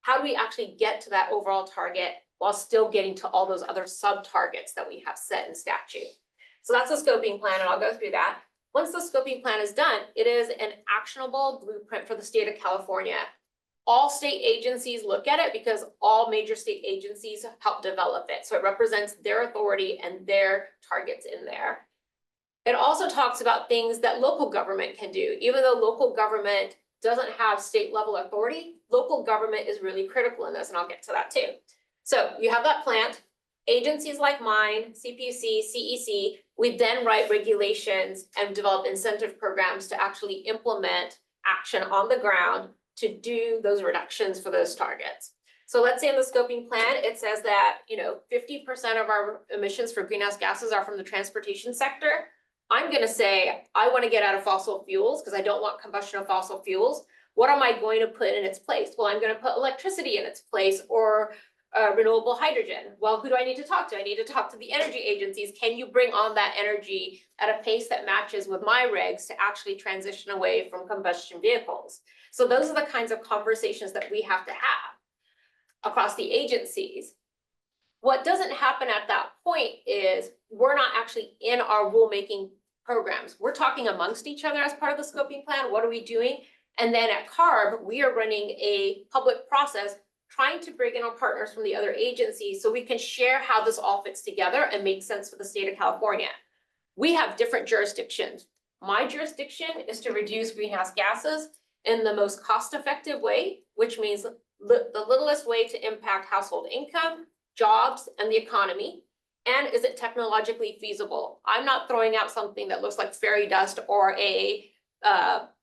Speaker 3: How do we actually get to that overall target while still getting to all those other sub-targets that we have set in statute? So that's a scoping plan, and I'll go through that. Once the scoping plan is done, it is an actionable blueprint for the state of California. All state agencies look at it because all major state agencies help develop it. So it represents their authority and their targets in there. It also talks about things that local government can do. Even though local government doesn't have state level authority, local government is really critical in this, and I'll get to that too. So you have that plant. Agencies like mine, CPUC, CEC, we then write regulations and develop incentive programs to actually implement action on the ground to do those reductions for those targets. So let's say in the scoping plan, it says that 50% of our emissions for greenhouse gases are from the transportation sector. I'm gonna say, I wanna get out of fossil fuels because I don't want combustion of fossil fuels. What am I going to put in its place? Well, I'm gonna put electricity in its place, or renewable hydrogen. Well, who do I need to talk to? I need to talk to the energy agencies. Can you bring on that energy at a pace that matches with my regs to actually transition away from combustion vehicles? So those are the kinds of conversations that we have to have across the agencies. What doesn't happen at that point is we're not actually in our rulemaking programs. We're talking amongst each other as part of the scoping plan. What are we doing? And then at CARB, we are running a public process trying to bring in our partners from the other agencies so we can share how this all fits together and make sense for the state of California. We have different jurisdictions. My jurisdiction is to reduce greenhouse gases in the most cost-effective way, which means the littlest way to impact household income, jobs, and the economy. And is it technologically feasible? I'm not throwing out something that looks like fairy dust or a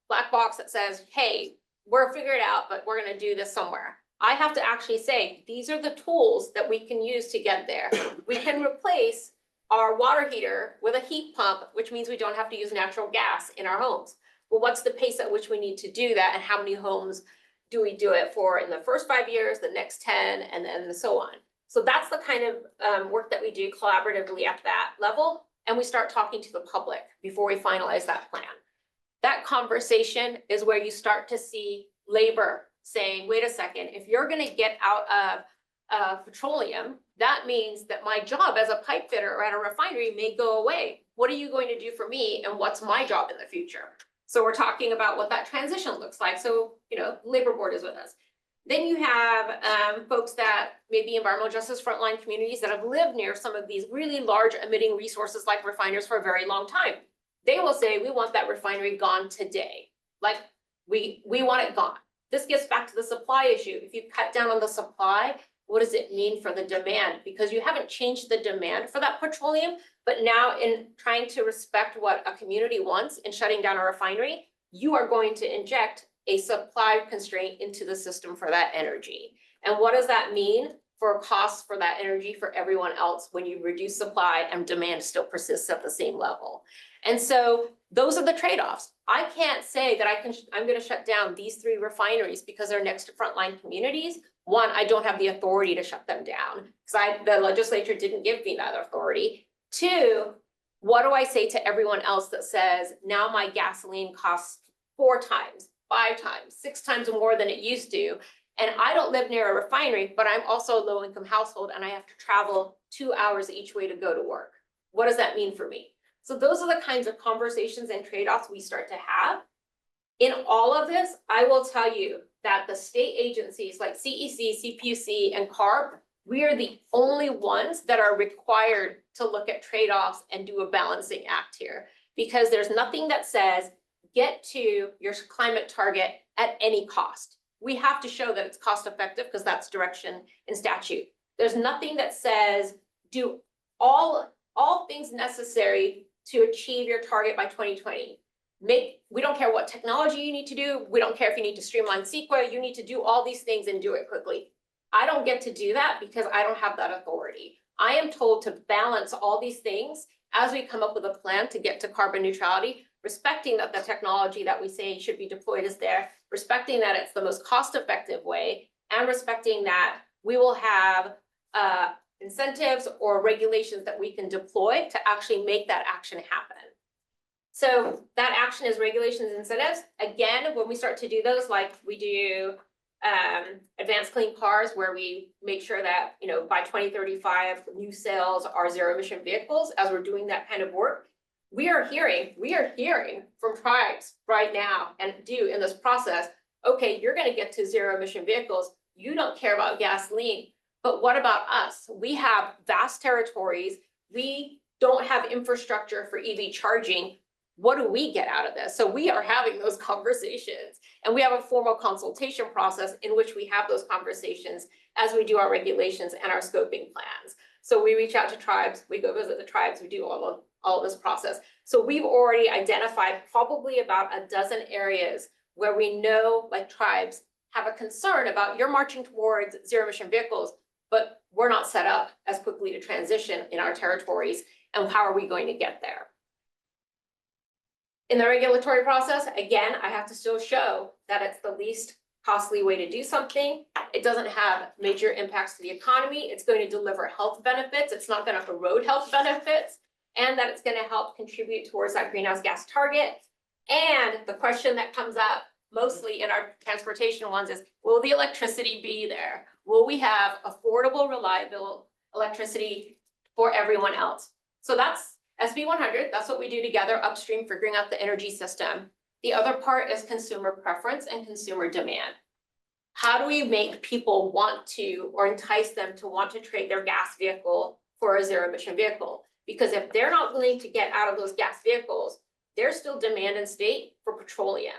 Speaker 3: black box that says, hey, we're figured it out, but we're gonna do this somewhere. I have to actually say, these are the tools that we can use to get there. We can replace our water heater with a heat pump, which means we don't have to use natural gas in our homes. Well, what's the pace at which we need to do that, and how many homes do we do it for in the first 5 years, the next 10, and then so on. So that's the kind of work that we do collaboratively at that level, and we start talking to the public before we finalize that plan. That conversation is where you start to see labor saying, wait a second, if you're gonna get out of petroleum, that means that my job as a pipe fitter or at a refinery may go away. What are you going to do for me, and what's my job in the future? So we're talking about what that transition looks like. So, labor board is with us. Then you have folks that may be environmental justice frontline communities that have lived near some of these really large emitting resources like refiners for a very long time. They will say, we want that refinery gone today. Like, we want it gone. This gets back to the supply issue. If you cut down on the supply, what does it mean for the demand? Because you haven't changed the demand for that petroleum, but now in trying to respect what a community wants in shutting down a refinery, you are going to inject a supply constraint into the system for that energy. And what does that mean for costs for that energy for everyone else when you reduce supply and demand still persists at the same level? And so those are the trade-offs. I can't say that I'm going to shut down these 3 refineries because they're next to frontline communities. One, I don't have the authority to shut them down because the legislature didn't give me that authority. 2, what do I say to everyone else that says, now my gasoline costs 4 times, 5 times, 6 times more than it used to, and I don't live near a refinery, but I'm also a low-income household and I have to travel 2 hours each way to go to work. What does that mean for me? So those are the kinds of conversations and trade-offs we start to have. In all of this, I will tell you that the state agencies like CEC, CPUC, and CARB, we are the only ones that are required to look at trade-offs and do a balancing act here, because there's nothing that says get to your climate target at any cost. We have to show that it's cost effective because that's direction in statute. There's nothing that says do all things necessary to achieve your target by 2020. We don't care what technology you need to do. We don't care if you need to streamline CEQA. You need to do all these things and do it quickly. I don't get to do that because I don't have that authority. I am told to balance all these things as we come up with a plan to get to carbon neutrality, respecting that the technology that we say should be deployed is there, respecting that it's the most cost-effective way, and respecting that we will have incentives or regulations that we can deploy to actually make that action happen. So that action is regulations and incentives. Again, when we start to do those, like we do advanced clean cars, where we make sure that, you know, by 2035, new sales are zero emission vehicles. As we're doing that kind of work, we are hearing from tribes right now and do in this process, okay, you're going to get to zero emission vehicles. You don't care about gasoline, but what about us? We have vast territories. We don't have infrastructure for EV charging. What do we get out of this? So we are having those conversations, and we have a formal consultation process in which we have those conversations as we do our regulations and our scoping plans. So we reach out to tribes, we go visit the tribes, we do all of this process. So we've already identified probably about a dozen areas where we know, like, tribes have a concern about you're marching towards zero emission vehicles, but we're not set up as quickly to transition in our territories, and how are we going to get there? In the regulatory process, again, I have to still show that it's the least costly way to do something. It doesn't have major impacts to the economy. It's going to deliver health benefits. It's not going to erode health benefits, and that it's going to help contribute towards that greenhouse gas target. And the question that comes up mostly in our transportation ones is, will the electricity be there? Will we have affordable, reliable electricity for everyone else? So that's SB 100, that's what we do together upstream, figuring out the energy system. The other part is consumer preference and consumer demand. How do we make people want to, or entice them to want to trade their gas vehicle for a zero emission vehicle? Because if they're not willing to get out of those gas vehicles, there's still demand in state for petroleum.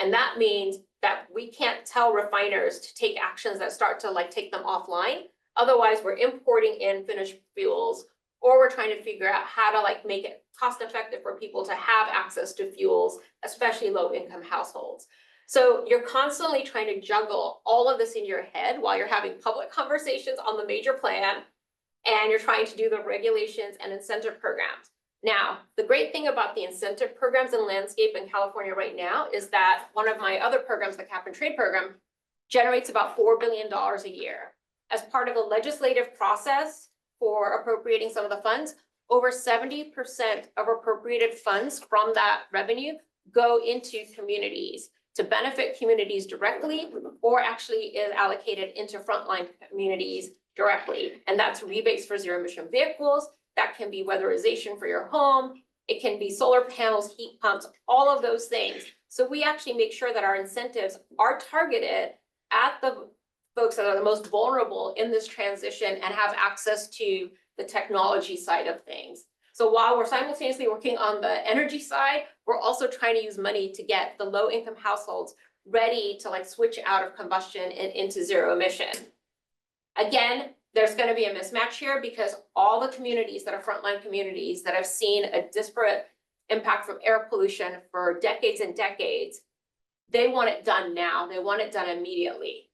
Speaker 3: And that means that we can't tell refiners to take actions that start to, like, take them offline. Otherwise, we're importing in finished fuels, or we're trying to figure out how to, like, make it cost effective for people to have access to fuels, especially low income households. So you're constantly trying to juggle all of this in your head while you're having public conversations on the major plan, and you're trying to do the regulations and incentive programs. Now, the great thing about the incentive programs and landscape in California right now is that one of my other programs, the Cap and Trade program, generates about $4 billion a year. As part of the legislative process for appropriating some of the funds, over 70% of appropriated funds from that revenue go into communities to benefit communities directly, or actually is allocated into frontline communities directly. And that's rebates for zero emission vehicles. That can be weatherization for your home. It can be solar panels, heat pumps, all of those things. So we actually make sure that our incentives are targeted at the folks that are the most vulnerable in this transition and have access to the technology side of things. So while we're simultaneously working on the energy side, we're also trying to use money to get the low income households ready to, like, switch out of combustion and into zero emission. Again, there's going to be a mismatch here because all the communities that are frontline communities that have seen a disparate impact from air pollution for decades and decades, they want it done now. They want it done immediately.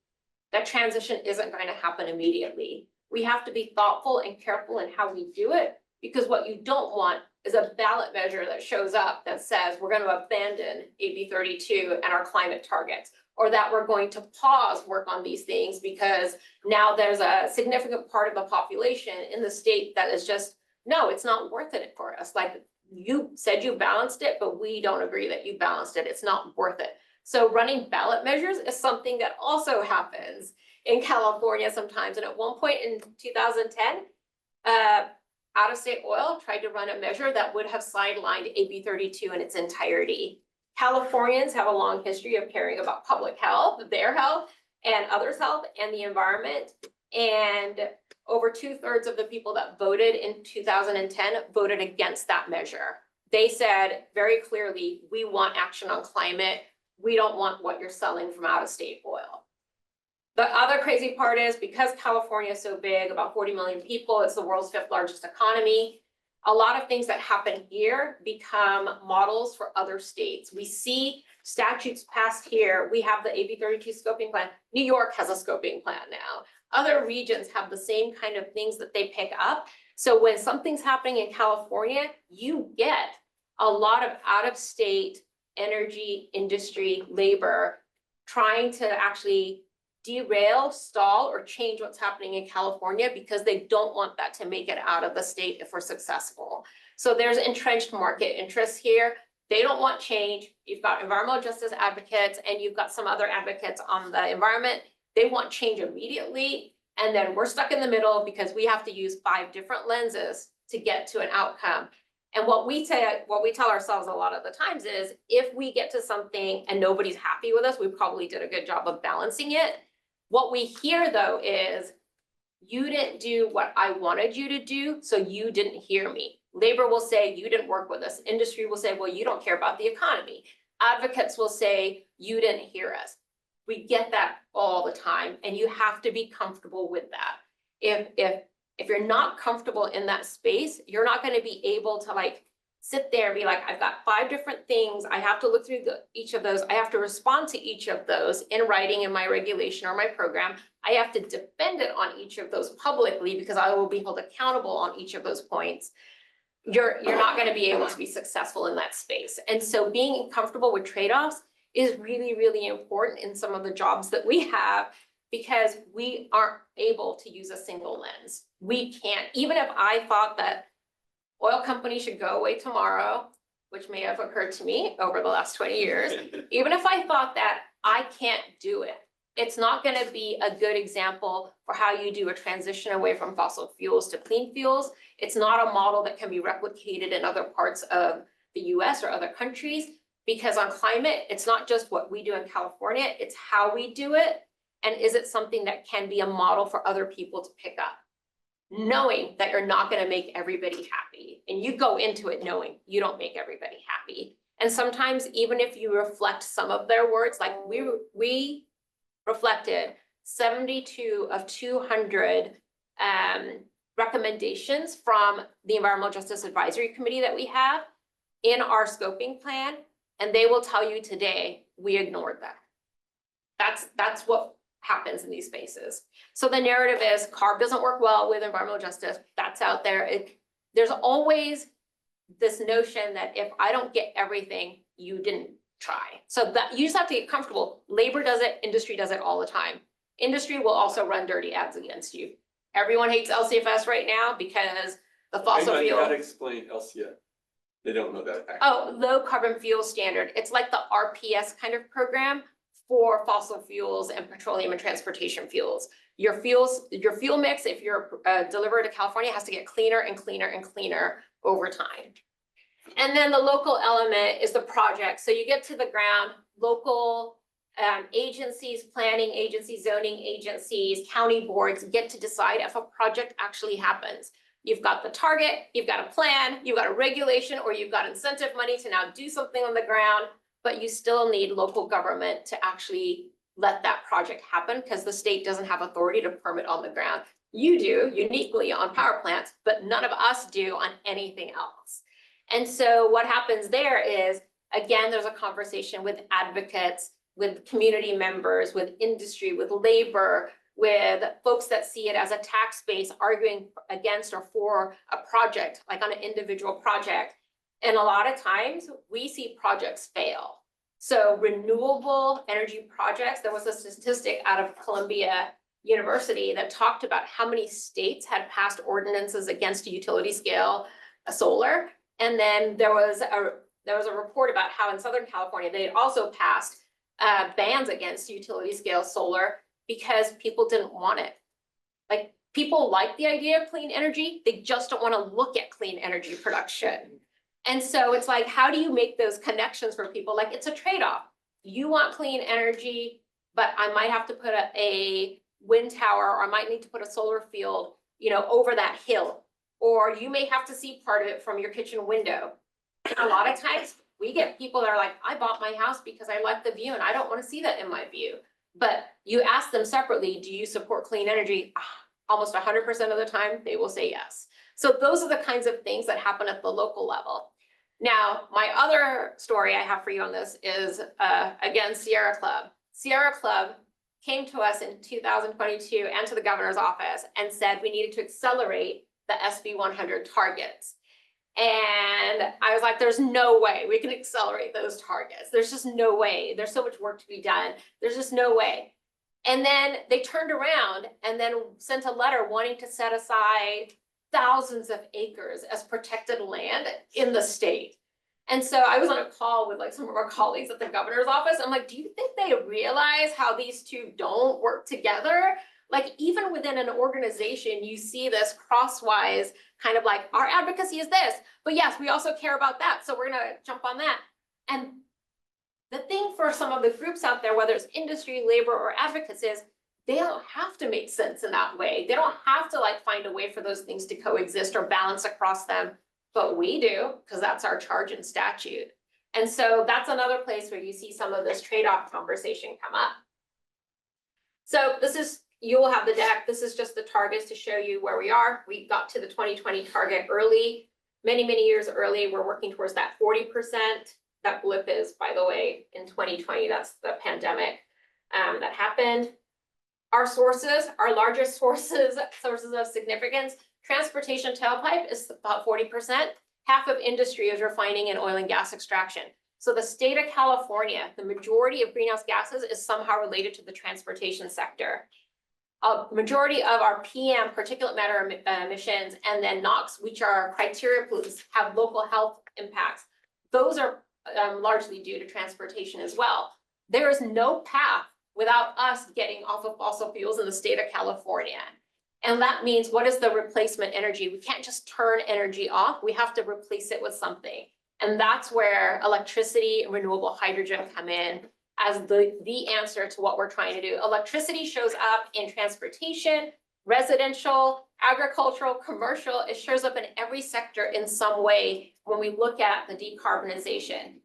Speaker 3: That transition isn't going to happen immediately. We have to be thoughtful and careful in how we do it, because what you don't want is a ballot measure that shows up that says we're going to abandon AB 32 and our climate targets, or that we're going to pause work on these things because now there's a significant part of the population in the state that is just, no, it's not worth it for us. Like, you said you balanced it, but we don't agree that you balanced it. It's not worth it. So running ballot measures is something that also happens in California sometimes. And at one point in 2010, out-of-state oil tried to run a measure that would have sidelined AB 32 in its entirety. Californians have a long history of caring about public health, their health, and others' health, and the environment. And over 2/3 of the people that voted in 2010 voted against that measure. They said very clearly, we want action on climate. We don't want what you're selling from out-of-state oil. The other crazy part is, because California is so big, about 40 million people, it's the world's 5th largest economy. a lot of things that happen here become models for other states. We see statutes passed here. We have the AB 32 scoping plan. New York has a scoping plan now. Other regions have the same kind of things that they pick up. So when something's happening in California, you get a lot of out-of-state energy industry labor trying to actually derail, stall, or change what's happening in California because they don't want that to make it out of the state if we're successful. So there's entrenched market interests here. They don't want change. You've got environmental justice advocates and you've got some other advocates on the environment. They want change immediately. And then we're stuck in the middle because we have to use 5 different lenses to get to an outcome. And what we tell ourselves a lot of the times is if we get to something and nobody's happy with us, we probably did a good job of balancing it. What we hear though is you didn't do what I wanted you to do, so you didn't hear me. Labor will say you didn't work with us. Industry will say, well, you don't care about the economy. Advocates will say you didn't hear us. We get that all the time, and you have to be comfortable with that. If you're not comfortable in that space, you're not going to be able to like sit there and be like, I've got 5 different things. I have to look through each of those. I have to respond to each of those in writing in my regulation or my program. I have to defend it on each of those publicly because I will be held accountable on each of those points. You're not going to be able to be successful in that space. And so being comfortable with trade-offs is really, really important in some of the jobs that we have because we aren't able to use a single lens. We can't, even if I thought that oil companies should go away tomorrow, which may have occurred to me over the last 20 years, even if I thought that, I can't do it. It's not going to be a good example for how you do a transition away from fossil fuels to clean fuels. It's not a model that can be replicated in other parts of the US or other countries, because on climate, it's not just what we do in California, it's how we do it. And is it something that can be a model for other people to pick up? Knowing that you're not going to make everybody happy. And you go into it knowing you don't make everybody happy. And sometimes even if you reflect some of their words, like we reflected 72 of 200 recommendations from the Environmental Justice Advisory Committee that we have in our scoping plan. And they will tell you today, we ignored that. That's what happens in these spaces. So the narrative is CARB doesn't work well with environmental justice. That's out there. There's always this notion that if I don't get everything, you didn't try. So that you just have to get comfortable. Labor does it, industry does it all the time. Industry will also run dirty ads against you. Everyone hates LCFS right now because the fossil
Speaker 1: You
Speaker 3: fuel.
Speaker 1: gotta explain LCF. They don't know that.
Speaker 3: Oh, low carbon fuel standard. It's like the RPS kind of program for fossil fuels and petroleum and transportation fuels. Your fuel mix, if you're delivered to California, has to get cleaner and cleaner and cleaner over time. And then the local element is the project. So you get to the ground, local agencies, planning agencies, zoning agencies, county boards get to decide if a project actually happens. You've got the target, you've got a plan, you've got a regulation, or you've got incentive money to now do something on the ground, but you still need local government to actually let that project happen because the state doesn't have authority to permit on the ground. You do uniquely on power plants, but none of us do on anything else. And so what happens there is, again, there's a conversation with advocates, with community members, with industry, with labor, with folks that see it as a tax base arguing against or for a project, like on an individual project. And a lot of times we see projects fail. So renewable energy projects, there was a statistic out of Columbia University that talked about how many states had passed ordinances against utility scale solar. And then there was a report about how in Southern California, they had also passed bans against utility scale solar because people didn't want it. Like people like the idea of clean energy, they just don't want to look at clean energy production. And so it's like, how do you make those connections for people? Like it's a trade-off. You want clean energy, but I might have to put a wind tower, or I might need to put a solar field, over that hill. Or you may have to see part of it from your kitchen window. And a lot of times we get people that are like, I bought my house because I like the view and I don't want to see that in my view. But you ask them separately, do you support clean energy? almost 100% of the time, they will say yes. So those are the kinds of things that happen at the local level. Now, my other story I have for you on this is, again, Sierra Club. Sierra Club came to us in 2022 and to the governor's office and said we needed to accelerate the SB 100 targets. And I was like, there's no way we can accelerate those targets. There's just no way. There's so much work to be done. There's just no way. And then they turned around and then sent a letter wanting to set aside thousands of acres as protected land in the state. And so I was on a call with like some of our colleagues at the governor's office. I'm like, do you think they realize how these two don't work together? Like even within an organization, you see this crosswise kind of like our advocacy is this, but yes, we also care about that. So we're gonna jump on that. And the thing for some of the groups out there, whether it's industry, labor, or advocates, is they don't have to make sense in that way. They don't have to like find a way for those things to coexist or balance across them, but we do, because that's our charge in statute. And so that's another place where you see some of this trade-off conversation come up. So this is, you will have the deck. This is just the targets to show you where we are. We got to the 2020 target early, many years early. We're working towards that 40%. That blip is, by the way, in 2020, that's the pandemic that happened. Our sources, our largest sources of significance, transportation tailpipe is about 40%. Half of industry is refining and oil and gas extraction. So the state of California, the majority of greenhouse gases is somehow related to the transportation sector. A majority of our PM, particulate matter emissions, and then NOx, which are criteria pollutants, have local health impacts. Those are largely due to transportation as well. There is no path without us getting off of fossil fuels in the state of California. And that means, what is the replacement energy? We can't just turn energy off. We have to replace it with something. And that's where electricity and renewable hydrogen come in as the answer to what we're trying to do. Electricity shows up in transportation, residential, agricultural, commercial. It shows up in every sector in some way when we look at the decarbonization.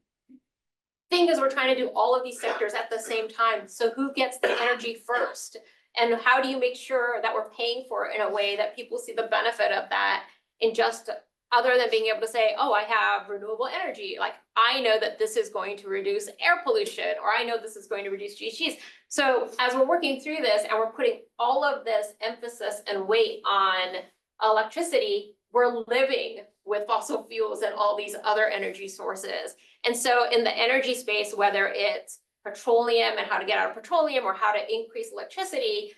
Speaker 3: Thing is, we're trying to do all of these sectors at the same time. So who gets the energy first? And how do you make sure that we're paying for it in a way that people see the benefit of that, in just other than being able to say, oh, I have renewable energy. Like, I know that this is going to reduce air pollution, or I know this is going to reduce GHGs. So as we're working through this and we're putting all of this emphasis and weight on electricity, we're living with fossil fuels and all these other energy sources. And so in the energy space, whether it's petroleum and how to get out of petroleum or how to increase electricity,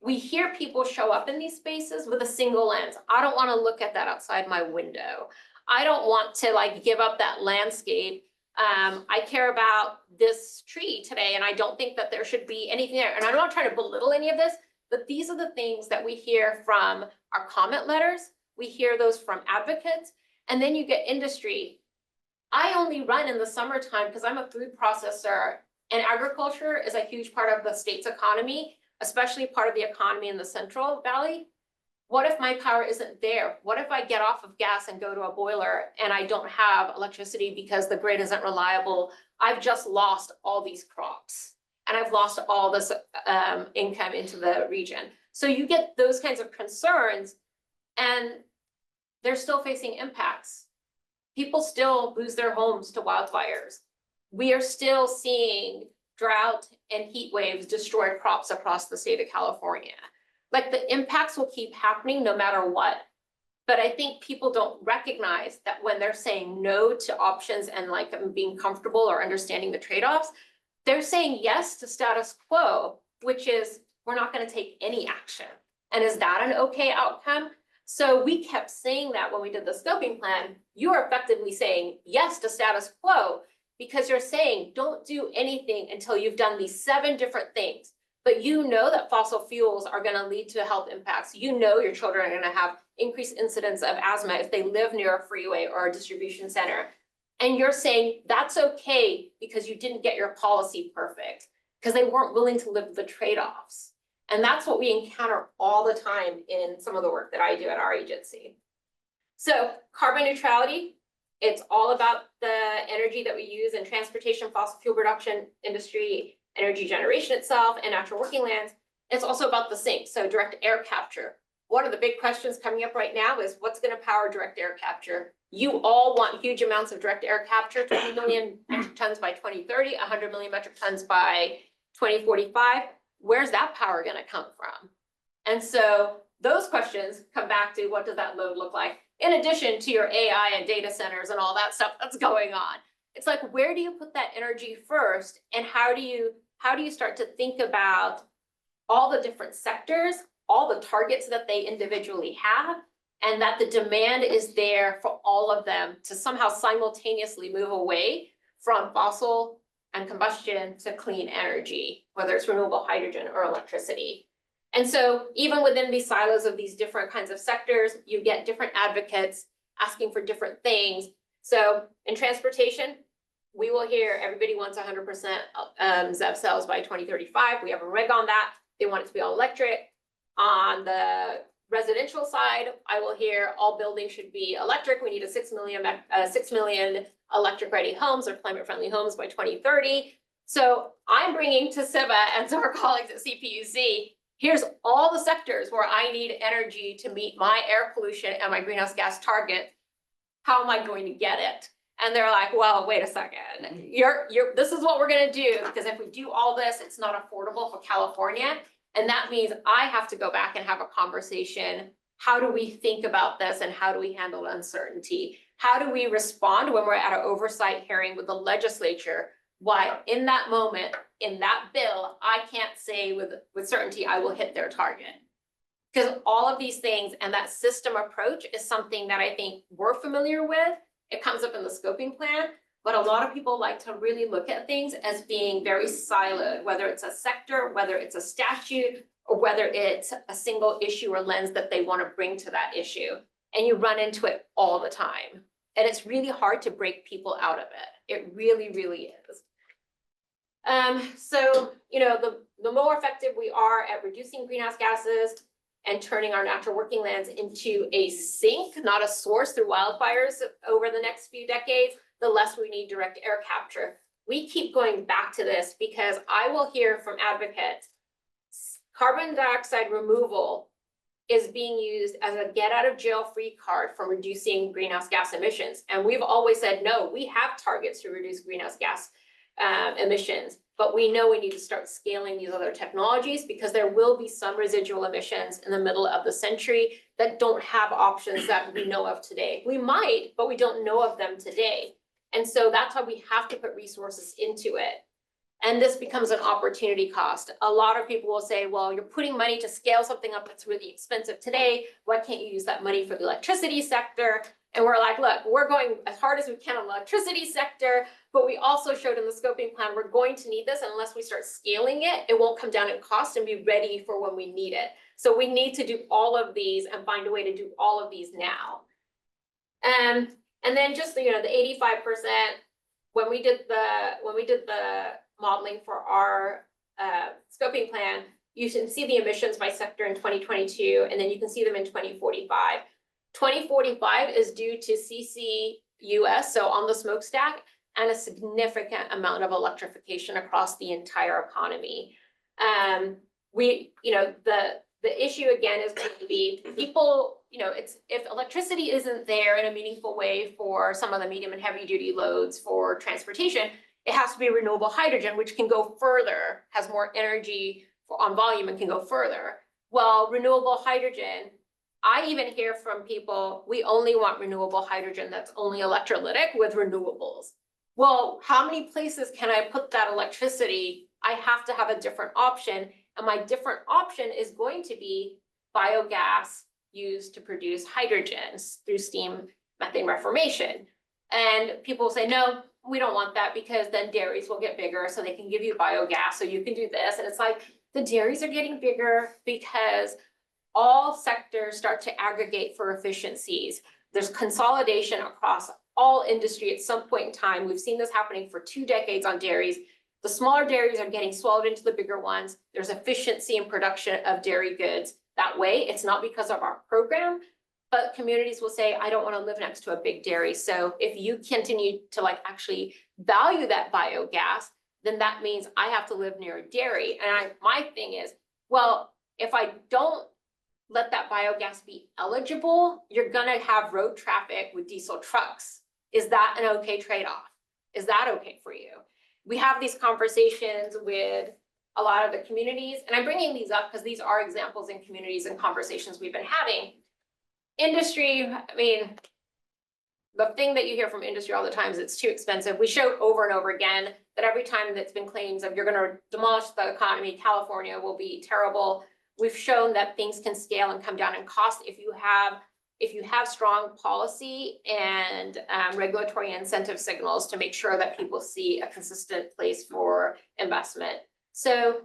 Speaker 3: we hear people show up in these spaces with a single lens. I don't want to look at that outside my window. I don't want to like give up that landscape. I care about this tree today, and I don't think that there should be anything there. And I'm not trying to belittle any of this, but these are the things that we hear from our comment letters. We hear those from advocates, and then you get industry. I only run in the summertime because I'm a food processor, and agriculture is a huge part of the state's economy, especially part of the economy in the Central Valley. What if my power isn't there? What if I get off of gas and go to a boiler and I don't have electricity because the grid isn't reliable? I've just lost all these crops and I've lost all this income into the region. So you get those kinds of concerns, and they're still facing impacts. People still lose their homes to wildfires. We are still seeing drought and heat waves destroy crops across the state of California. Like, the impacts will keep happening no matter what. But I think people don't recognize that when they're saying no to options and like being comfortable or understanding the trade-offs, they're saying yes to status quo, which is, we're not going to take any action. And is that an okay outcome? So we kept saying that when we did the scoping plan. You are effectively saying yes to status quo, because you're saying don't do anything until you've done these 7 different things. But you know that fossil fuels are going to lead to health impacts. You know your children are going to have increased incidence of asthma if they live near a freeway or a distribution center. And you're saying that's okay because you didn't get your policy perfect, because they weren't willing to live the trade-offs. And that's what we encounter all the time in some of the work that I do at our agency. So carbon neutrality, it's all about the energy that we use in transportation, fossil fuel production, industry, energy generation itself, and natural working lands. It's also about the sink, so direct air capture. One of the big questions coming up right now is what's gonna power direct air capture? You all want huge amounts of direct air capture, 20 million metric tons by 2030, 100 million metric tons by 2045. Where's that power gonna come from? And so those questions come back to what does that load look like? In addition to your AI and data centers and all that stuff that's going on. It's like, where do you put that energy first? And how do you start to think about all the different sectors, all the targets that they individually have, and that the demand is there for all of them to somehow simultaneously move away from fossil and combustion to clean energy, whether it's renewable hydrogen or electricity. And so even within these silos of these different kinds of sectors, you get different advocates asking for different things. So in transportation, we will hear everybody wants 100% ZEV cells by 2035. We have a reg on that. They want it to be all electric. On the residential side, I will hear all buildings should be electric. We need a 6 million electric ready homes or climate friendly homes by 2030. So I'm bringing to Siva and to our colleagues at CPUC, here's all the sectors where I need energy to meet my air pollution and my greenhouse gas target. How am I going to get it? And they're like, well, wait a second, this is what we're gonna do, because if we do all this, it's not affordable for California. And that means I have to go back and have a conversation. How do we think about this and how do we handle uncertainty? How do we respond when we're at an oversight hearing with the legislature? Why in that moment, in that bill, I can't say with certainty I will hit their target. Because all of these things and that system approach is something that I think we're familiar with. It comes up in the scoping plan, but a lot of people like to really look at things as being very siloed, whether it's a sector, whether it's a statute, or whether it's a single issue or lens that they want to bring to that issue. And you run into it all the time. And it's really hard to break people out of it. It really, really is. So, you know, the more effective we are at reducing greenhouse gases and turning our natural working lands into a sink, not a source through wildfires over the next few decades, the less we need direct air capture. We keep going back to this because I will hear from advocates, carbon dioxide removal is being used as a get out of jail free card for reducing greenhouse gas emissions. And we've always said, no, we have targets to reduce greenhouse gas emissions, but we know we need to start scaling these other technologies because there will be some residual emissions in the middle of the century that don't have options that we know of today. We might, but we don't know of them today. And so that's why we have to put resources into it. And this becomes an opportunity cost. A lot of people will say, well, you're putting money to scale something up that's really expensive today. Why can't you use that money for the electricity sector? And we're like, look, we're going as hard as we can on the electricity sector, but we also showed in the scoping plan, we're going to need this, and unless we start scaling it, it won't come down in cost and be ready for when we need it. So we need to do all of these and find a way to do all of these now. And then just, you know, the 85%, when we did the modeling for our scoping plan, you can see the emissions by sector in 2022, and then you can see them in 2045. 2045 is due to CCUS, so on the smokestack, and a significant amount of electrification across the entire economy. You know, the issue again is going to be people, you know, it's if electricity isn't there in a meaningful way for some of the medium and heavy duty loads for transportation, it has to be renewable hydrogen, which can go further, has more energy on volume and can go further. Well, renewable hydrogen, I even hear from people, we only want renewable hydrogen that's only electrolytic with renewables. Well, how many places can I put that electricity? I have to have a different option. And my different option is going to be biogas used to produce hydrogen through steam methane reformation. And people say, no, we don't want that because then dairies will get bigger so they can give you biogas so you can do this. And it's like, the dairies are getting bigger because all sectors start to aggregate for efficiencies. There's consolidation across all industry at some point in time. We've seen this happening for 2 decades on dairies. The smaller dairies are getting swallowed into the bigger ones. There's efficiency in production of dairy goods that way. It's not because of our program, but communities will say, I don't want to live next to a big dairy. So if you continue to like actually value that biogas, then that means I have to live near a dairy. And my thing is, well, if I don't let that biogas be eligible, you're gonna have road traffic with diesel trucks. Is that an okay trade-off? Is that okay for you? We have these conversations with a lot of the communities, and I'm bringing these up because these are examples in communities and conversations we've been having. Industry, I mean, the thing that you hear from industry all the time is it's too expensive. We show over and over again that every time that's been claims of you're gonna demolish the economy, California will be terrible. We've shown that things can scale and come down in cost if you have strong policy and regulatory incentive signals to make sure that people see a consistent place for investment. So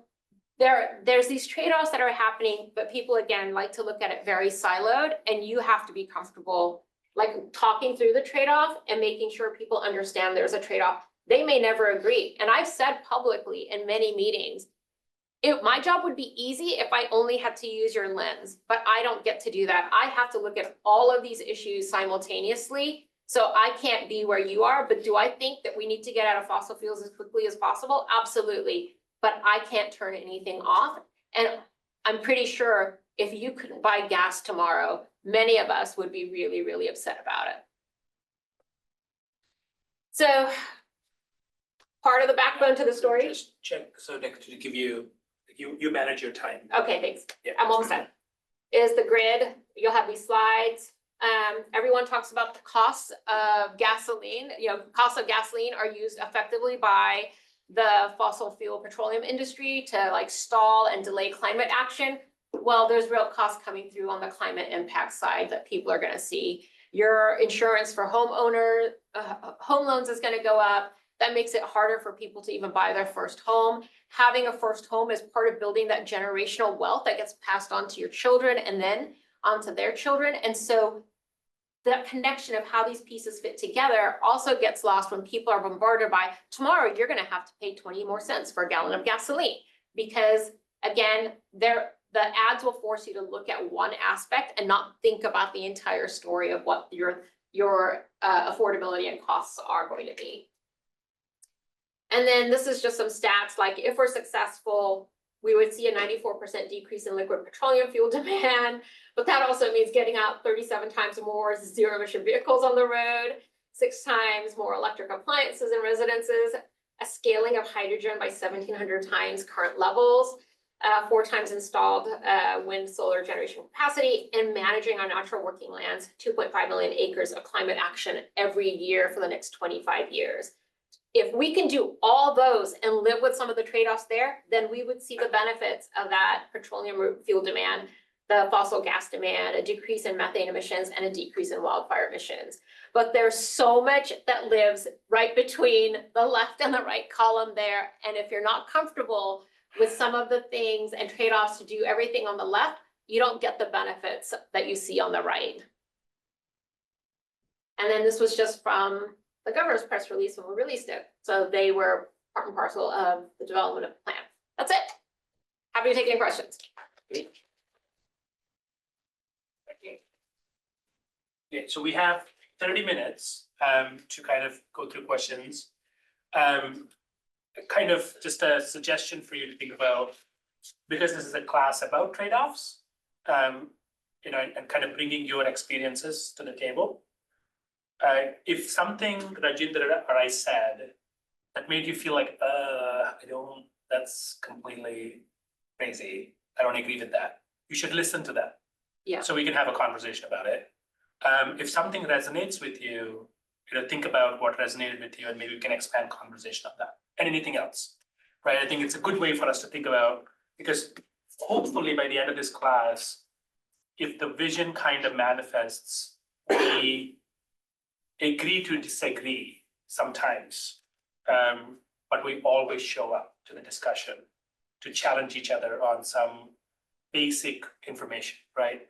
Speaker 3: there's these trade-offs that are happening, but people again like to look at it very siloed, and you have to be comfortable like talking through the trade-off and making sure people understand there's a trade-off. They may never agree. And I've said publicly in many meetings, my job would be easy if I only had to use your lens, but I don't get to do that. I have to look at all of these issues simultaneously. So I can't be where you are, but do I think that we need to get out of fossil fuels as quickly as possible? Absolutely. But I can't turn anything off. And I'm pretty sure if you couldn't buy gas tomorrow, many of us would be really, really upset about it. So part of the backbone to the story.
Speaker 7: Just check, so Nick, to give you, you manage your time.
Speaker 3: Okay, thanks.
Speaker 7: Yeah.
Speaker 3: I'm almost done. Is the grid. You'll have these slides. Everyone talks about the costs of gasoline. Costs of gasoline are used effectively by the fossil fuel petroleum industry to like stall and delay climate action. Well, there's real costs coming through on the climate impact side that people are going to see. Your insurance for home loans is going to go up. That makes it harder for people to even buy their first home. Having a first home is part of building that generational wealth that gets passed on to your children and then onto their children. And so that connection of how these pieces fit together also gets lost when people are bombarded by tomorrow, you're going to have to pay 20 more cents for a gallon of gasoline. Because again, the ads will force you to look at one aspect and not think about the entire story of what your affordability and costs are going to be. And then this is just some stats, like if we're successful, we would see a 94% decrease in liquid petroleum fuel demand, but that also means getting out 37 times more zero emission vehicles on the road, 6 times more electric appliances in residences, a scaling of hydrogen by 1,700 times current levels, 4 times installed wind solar generation capacity, and managing our natural working lands, 2.5 million acres of climate action every year for the next 25 years. If we can do all those and live with some of the trade-offs there, then we would see the benefits of that petroleum fuel demand, the fossil gas demand, a decrease in methane emissions, and a decrease in wildfire emissions. But there's so much that lives right between the left and the right column there. And if you're not comfortable with some of the things and trade-offs to do everything on the left, you don't get the benefits that you see on the right. And then this was just from the governor's press release when we released it. So they were part and parcel of the development of the plan. That's it. Happy to take any questions.
Speaker 7: Okay, so we have 30 minutes to kind of go through questions. Kind of just a suggestion for you to think about, because this is a class about trade-offs, and kind of bringing your experiences to the table. If something Rajinder or I said that made you feel like, that's completely crazy, I don't agree with that, you should listen to that.
Speaker 3: Yeah.
Speaker 7: So we can have a conversation about it. If something resonates with you, think about what resonated with you, and maybe we can expand conversation on that. And anything else, right? I think it's a good way for us to think about, because hopefully by the end of this class, if the vision kind of manifests, we agree to disagree sometimes, but we always show up to the discussion to challenge each other on some basic information, right?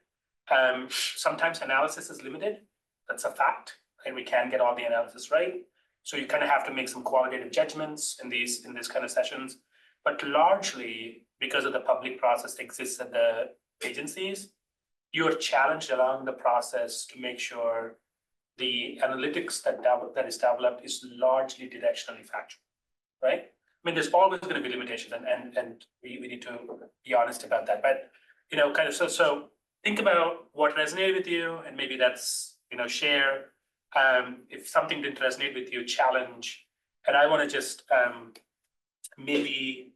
Speaker 7: Sometimes analysis is limited, that's a fact, and we can't get all the analysis right. So you kind of have to make some qualitative judgments in this kind of sessions. But largely, because of the public process that exists at the agencies, you're challenged along the process to make sure the analytics that is developed is largely directionally factual, right? mean, there's always gonna be limitations and we need to be honest about that, but, you know, kind of, so think about what resonated with you and maybe that's, you know, share. If something didn't resonate with you, challenge. And I wanna just, maybe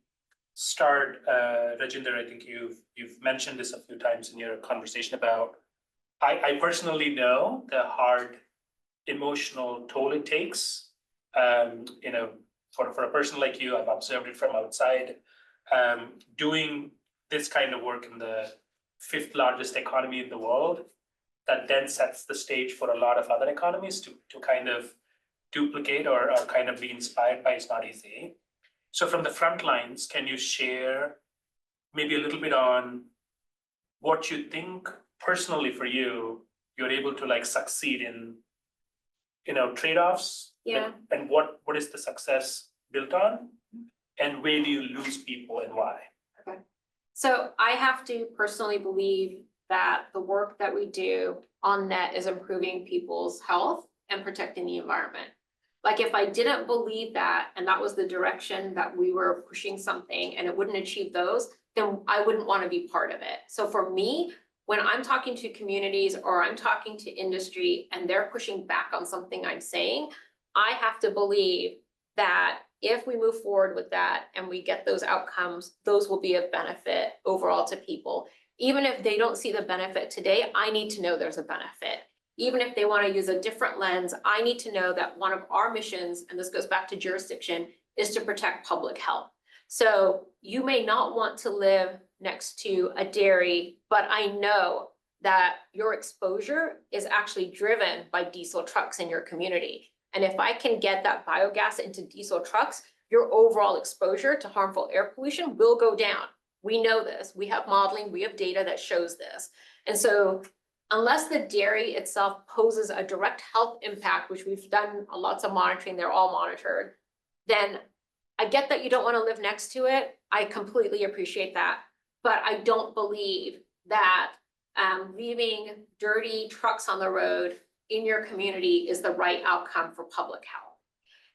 Speaker 7: start, Rajinder, I think you've mentioned this a few times in your conversation about, I personally know the hard emotional toll it takes. You know, for a person like you, I've observed it from outside, doing this kind of work in the 5th largest economy in the world, that then sets the stage for a lot of other economies to kind of duplicate or kind of be inspired by. It's not easy. So from the front lines, can you share maybe a little bit on what you think personally for you, you're able to like succeed in, you know, trade-offs?
Speaker 3: Yeah.
Speaker 7: And what is the success built on? And where do you lose people and why?
Speaker 3: Okay. So I have to personally believe that the work that we do on net is improving people's health and protecting the environment. Like if I didn't believe that, and that was the direction that we were pushing something and it wouldn't achieve those, then I wouldn't want to be part of it. So for me, when I'm talking to communities or I'm talking to industry and they're pushing back on something I'm saying, I have to believe that if we move forward with that and we get those outcomes, those will be a benefit overall to people. Even if they don't see the benefit today, I need to know there's a benefit. Even if they want to use a different lens, I need to know that one of our missions, and this goes back to jurisdiction, is to protect public health. So you may not want to live next to a dairy, but I know that your exposure is actually driven by diesel trucks in your community. And if I can get that biogas into diesel trucks, your overall exposure to harmful air pollution will go down. We know this. We have modeling, we have data that shows this. And so unless the dairy itself poses a direct health impact, which we've done lots of monitoring, they're all monitored, then I get that you don't want to live next to it. I completely appreciate that. But I don't believe that leaving dirty trucks on the road in your community is the right outcome for public health.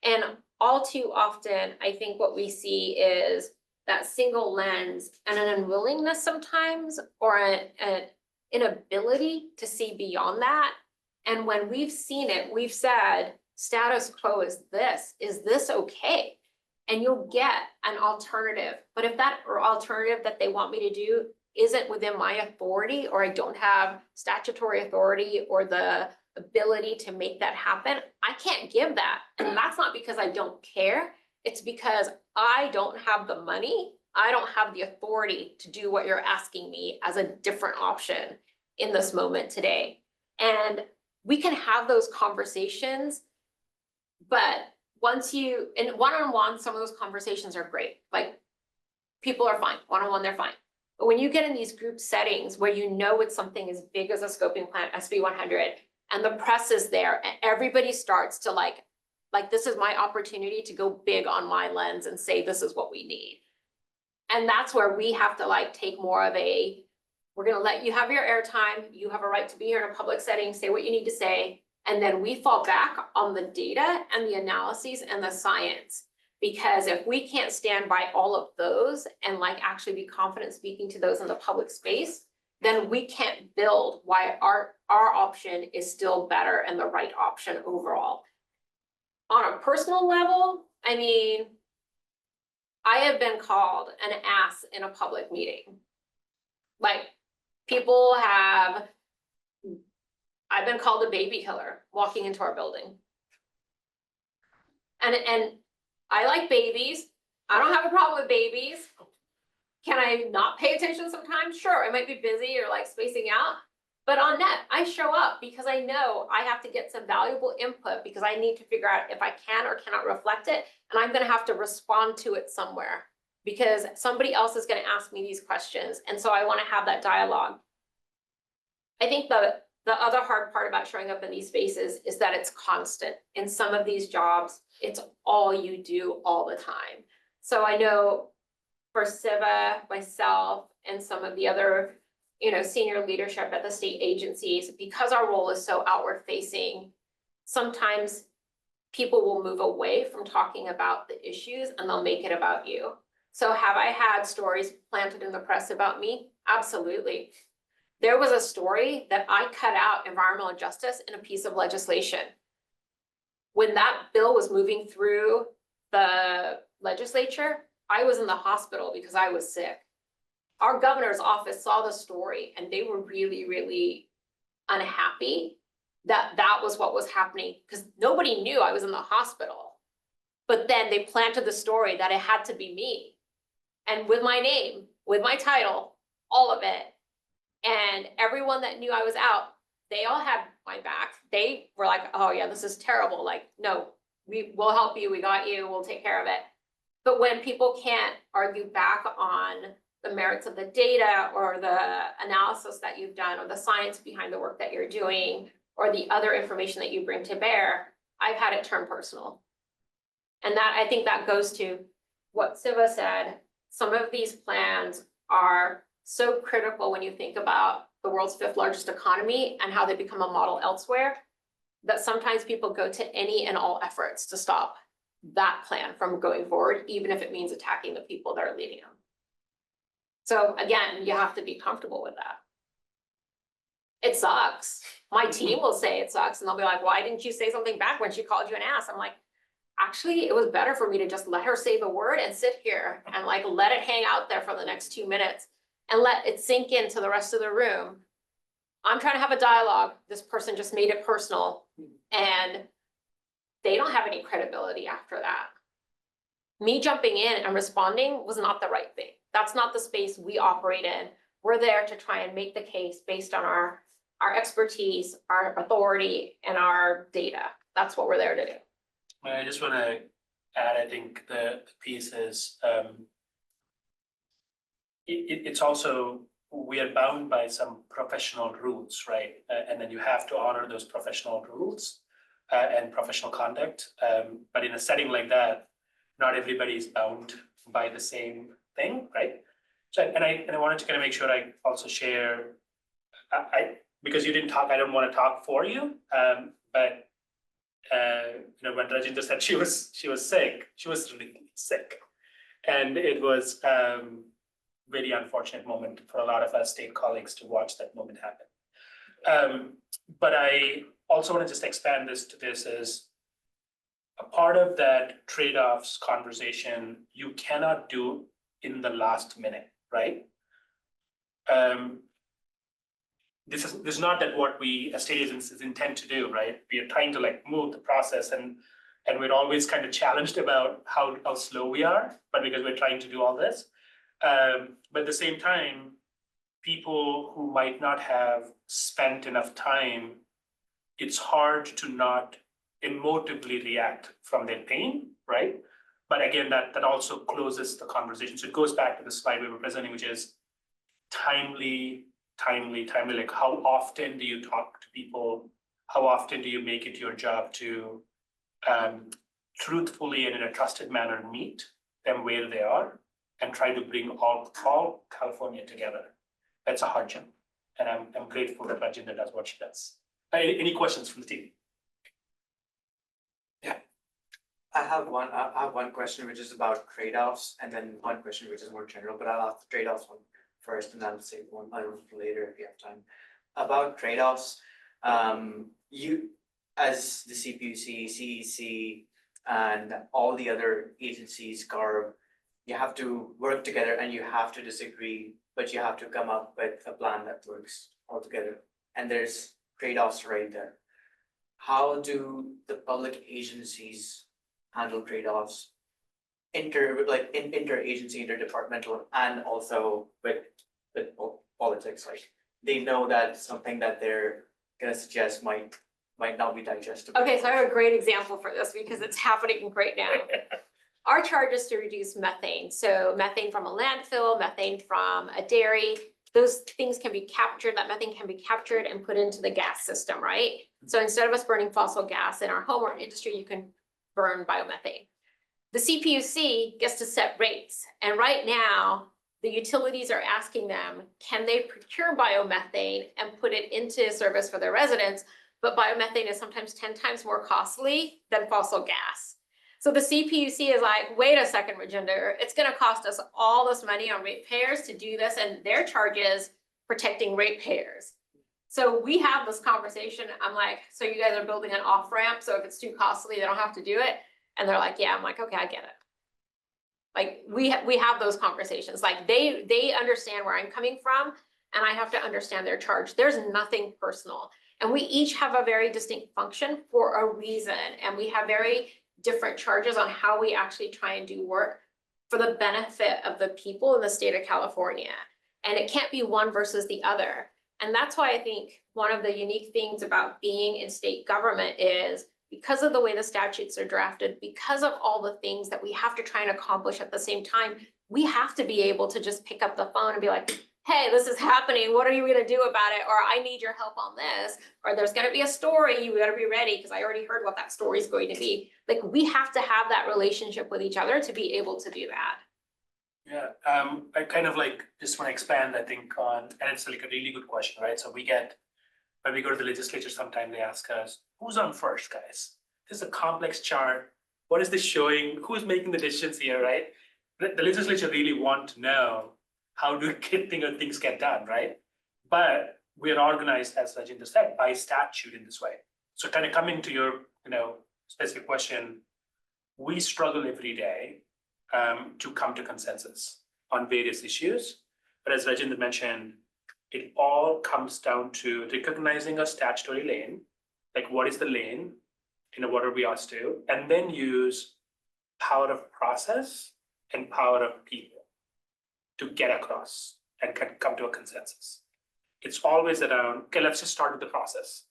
Speaker 3: And all too often, I think what we see is that single lens and an unwillingness sometimes, or an inability to see beyond that. And when we've seen it, we've said, status quo is this okay? And you'll get an alternative. But if that alternative that they want me to do isn't within my authority, or I don't have statutory authority or the ability to make that happen, I can't give that. And that's not because I don't care. It's because I don't have the money. I don't have the authority to do what you're asking me as a different option in this moment today. And we can have those conversations, but once you, in one-on-one, some of those conversations are great. Like people are fine, one-on-one, they're fine. But when you get in these group settings where you know it's something as big as a scoping plan, SB 100, and the press is there and everybody starts to like this is my opportunity to go big on my lens and say, this is what we need. And that's where we have to like take more of a, we're gonna let you have your airtime, you have a right to be here in a public setting, say what you need to say, and then we fall back on the data and the analyses and the science. Because if we can't stand by all of those and like actually be confident speaking to those in the public space, then we can't build why our option is still better and the right option overall. On a personal level, I mean, I have been called an ass in a public meeting. Like people have, I've been called a baby killer walking into our building. And I like babies. I don't have a problem with babies. Can I not pay attention sometimes? Sure, I might be busy or like spacing out. But on net, I show up because I know I have to get some valuable input because I need to figure out if I can or cannot reflect it. And I'm going to have to respond to it somewhere because somebody else is going to ask me these questions. And so I want to have that dialogue. I think the other hard part about showing up in these spaces is that it's constant. In some of these jobs, it's all you do all the time. So I know for Siva, myself, and some of the other senior leadership at the state agencies, because our role is so outward facing, sometimes people will move away from talking about the issues and they'll make it about you. So have I had stories planted in the press about me? Absolutely. There was a story that I cut out environmental justice in a piece of legislation. When that bill was moving through the legislature, I was in the hospital because I was sick. Our governor's office saw the story and they were really, really unhappy that that was what was happening because nobody knew I was in the hospital. But then they planted the story that it had to be me. And with my name, with my title, all of it. And everyone that knew I was out, they all had my back. They were like, oh yeah, this is terrible. Like, no, we'll help you. We got you. We'll take care of it. But when people can't argue back on the merits of the data or the analysis that you've done or the science behind the work that you're doing or the other information that you bring to bear, I've had it turn personal. And that, I think that goes to what Siva said. Some of these plans are so critical when you think about the world's 5th largest economy and how they become a model elsewhere, that sometimes people go to any and all efforts to stop that plan from going forward, even if it means attacking the people that are leading them. So again, you have to be comfortable with that. It sucks. My team will say it sucks and they'll be like, why didn't you say something back when she called you an ass? I'm like, actually, it was better for me to just let her say the word and sit here and like let it hang out there for the next 2 minutes and let it sink into the rest of the room. I'm trying to have a dialogue. This person just made it personal and they don't have any credibility after that. Me jumping in and responding was not the right thing. That's not the space we operate in. We're there to try and make the case based on our expertise, our authority, and our data. That's what we're there to do.
Speaker 7: I just want to add, I think the piece is, it's also, we are bound by some professional rules, right? And then you have to honor those professional rules and professional conduct. But in a setting like that, not everybody is bound by the same thing, right? So, and I wanted to kind of make sure I also share, because you didn't talk, I don't want to talk for you, but you know, when Rajendra said she was sick, she was really sick. And it was very unfortunate moment for a lot of our state colleagues to watch that moment happen. But I also want to just expand this to this as a part of that trade-offs conversation you cannot do in the last minute, right? This is not that what we as state agencies intend to do, right? We are trying to like move the process and we're always kind of challenged about how slow we are, but because we're trying to do all this. But at the same time, people who might not have spent enough time, it's hard to not emotively react from their pain, right? But again, that also closes the conversation. So it goes back to the slide we were presenting, which is timely, like how often do you talk to people? How often do you make it your job to truthfully and in a trusted manner meet them where they are and try to bring all California together? That's a hard job. And I'm grateful that Rajendra does what she does. Any questions from the team?
Speaker 9: I have one question which is about trade-offs, and then one question which is more general, but I'll ask the trade-offs one first, and I'll save one other one for later if you have time. About trade-offs, you, as the CPUC, CEC, and all the other agencies, CARB, you have to work together and you have to disagree, but you have to come up with a plan that works all together. And there's trade-offs right there. How do the public agencies handle trade-offs interagency, interdepartmental, and also with politics? Like they know that something that they're gonna suggest might not be digestible.
Speaker 3: Okay, so I have a great example for this because it's happening right now. Our charge is to reduce methane. So methane from a landfill, methane from a dairy, those things can be captured, that methane can be captured and put into the gas system, right? So instead of us burning fossil gas in our home or industry, you can burn biomethane. The CPUC gets to set rates. And right now, the utilities are asking them, can they procure biomethane and put it into service for their residents but biomethane is sometimes 10 times more costly than fossil gas. So the CPUC is like, wait a second, Rajinder, it's gonna cost us all this money on ratepayers to do this, and their charge is protecting ratepayers. So we have this conversation, I'm like, so you guys are building an off-ramp, so if it's too costly, they don't have to do it? And they're like, yeah, I'm like, okay, I get it. Like, we have those conversations, like they understand where I'm coming from, and I have to understand their charge. There's nothing personal. And we each have a very distinct function for a reason, and we have very different charges on how we actually try and do work for the benefit of the people in the state of California. And it can't be one versus the other. And that's why I think one of the unique things about being in state government is because of the way the statutes are drafted, because of all the things that we have to try and accomplish at the same time, we have to be able to just pick up the phone and be like, hey, this is happening, what are you gonna do about it? Or I need your help on this, or there's gonna be a story, you gotta be ready, because I already heard what that story is going to be. Like, we have to have that relationship with each other to be able to do that.
Speaker 7: Yeah, I kind of like just want to expand, I think, on, and it's like a really good question, right? So when we go to the legislature, sometimes they ask us, who's on first, guys? This is a complex chart. What is this showing? Who's making the decisions here, right? The legislature really want to know how do things get done, right? But we're organized, as Rajinder said, by statute in this way. So kind of coming to your, specific question, we struggle every day to come to consensus on various issues. But as Rajinder mentioned, it all comes down to recognizing a statutory lane, like what is the lane, what are we asked to, and then use power of process and power of people to get across and come to a consensus. It's always around, okay, let's just start with the process.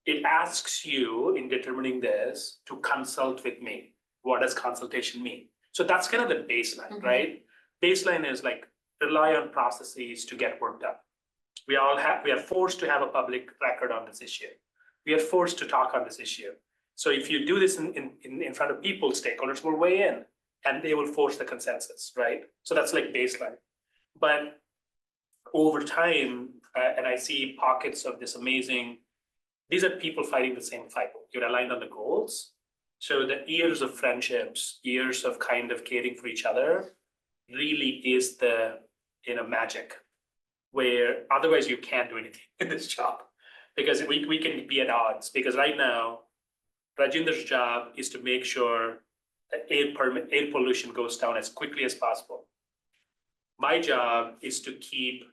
Speaker 7: It asks you in determining this to consult with me. What does consultation mean? So that's kind of the baseline, right? Baseline is like rely on processes to get work done. We are forced to have a public record on this issue. We are forced to talk on this issue. So if you do this in front of people, stakeholders will weigh in and they will force the consensus, right? So that's like baseline. But over time, and I see pockets of this amazing, these are people fighting the same fight. You're aligned on the goals. So the years of friendships, years of kind of caring for each other really is the magic, where otherwise you can't do anything in this job because we can be at odds. Because right now, Rajinder's job is to make sure that air pollution goes down as quickly as possible. My job is to keep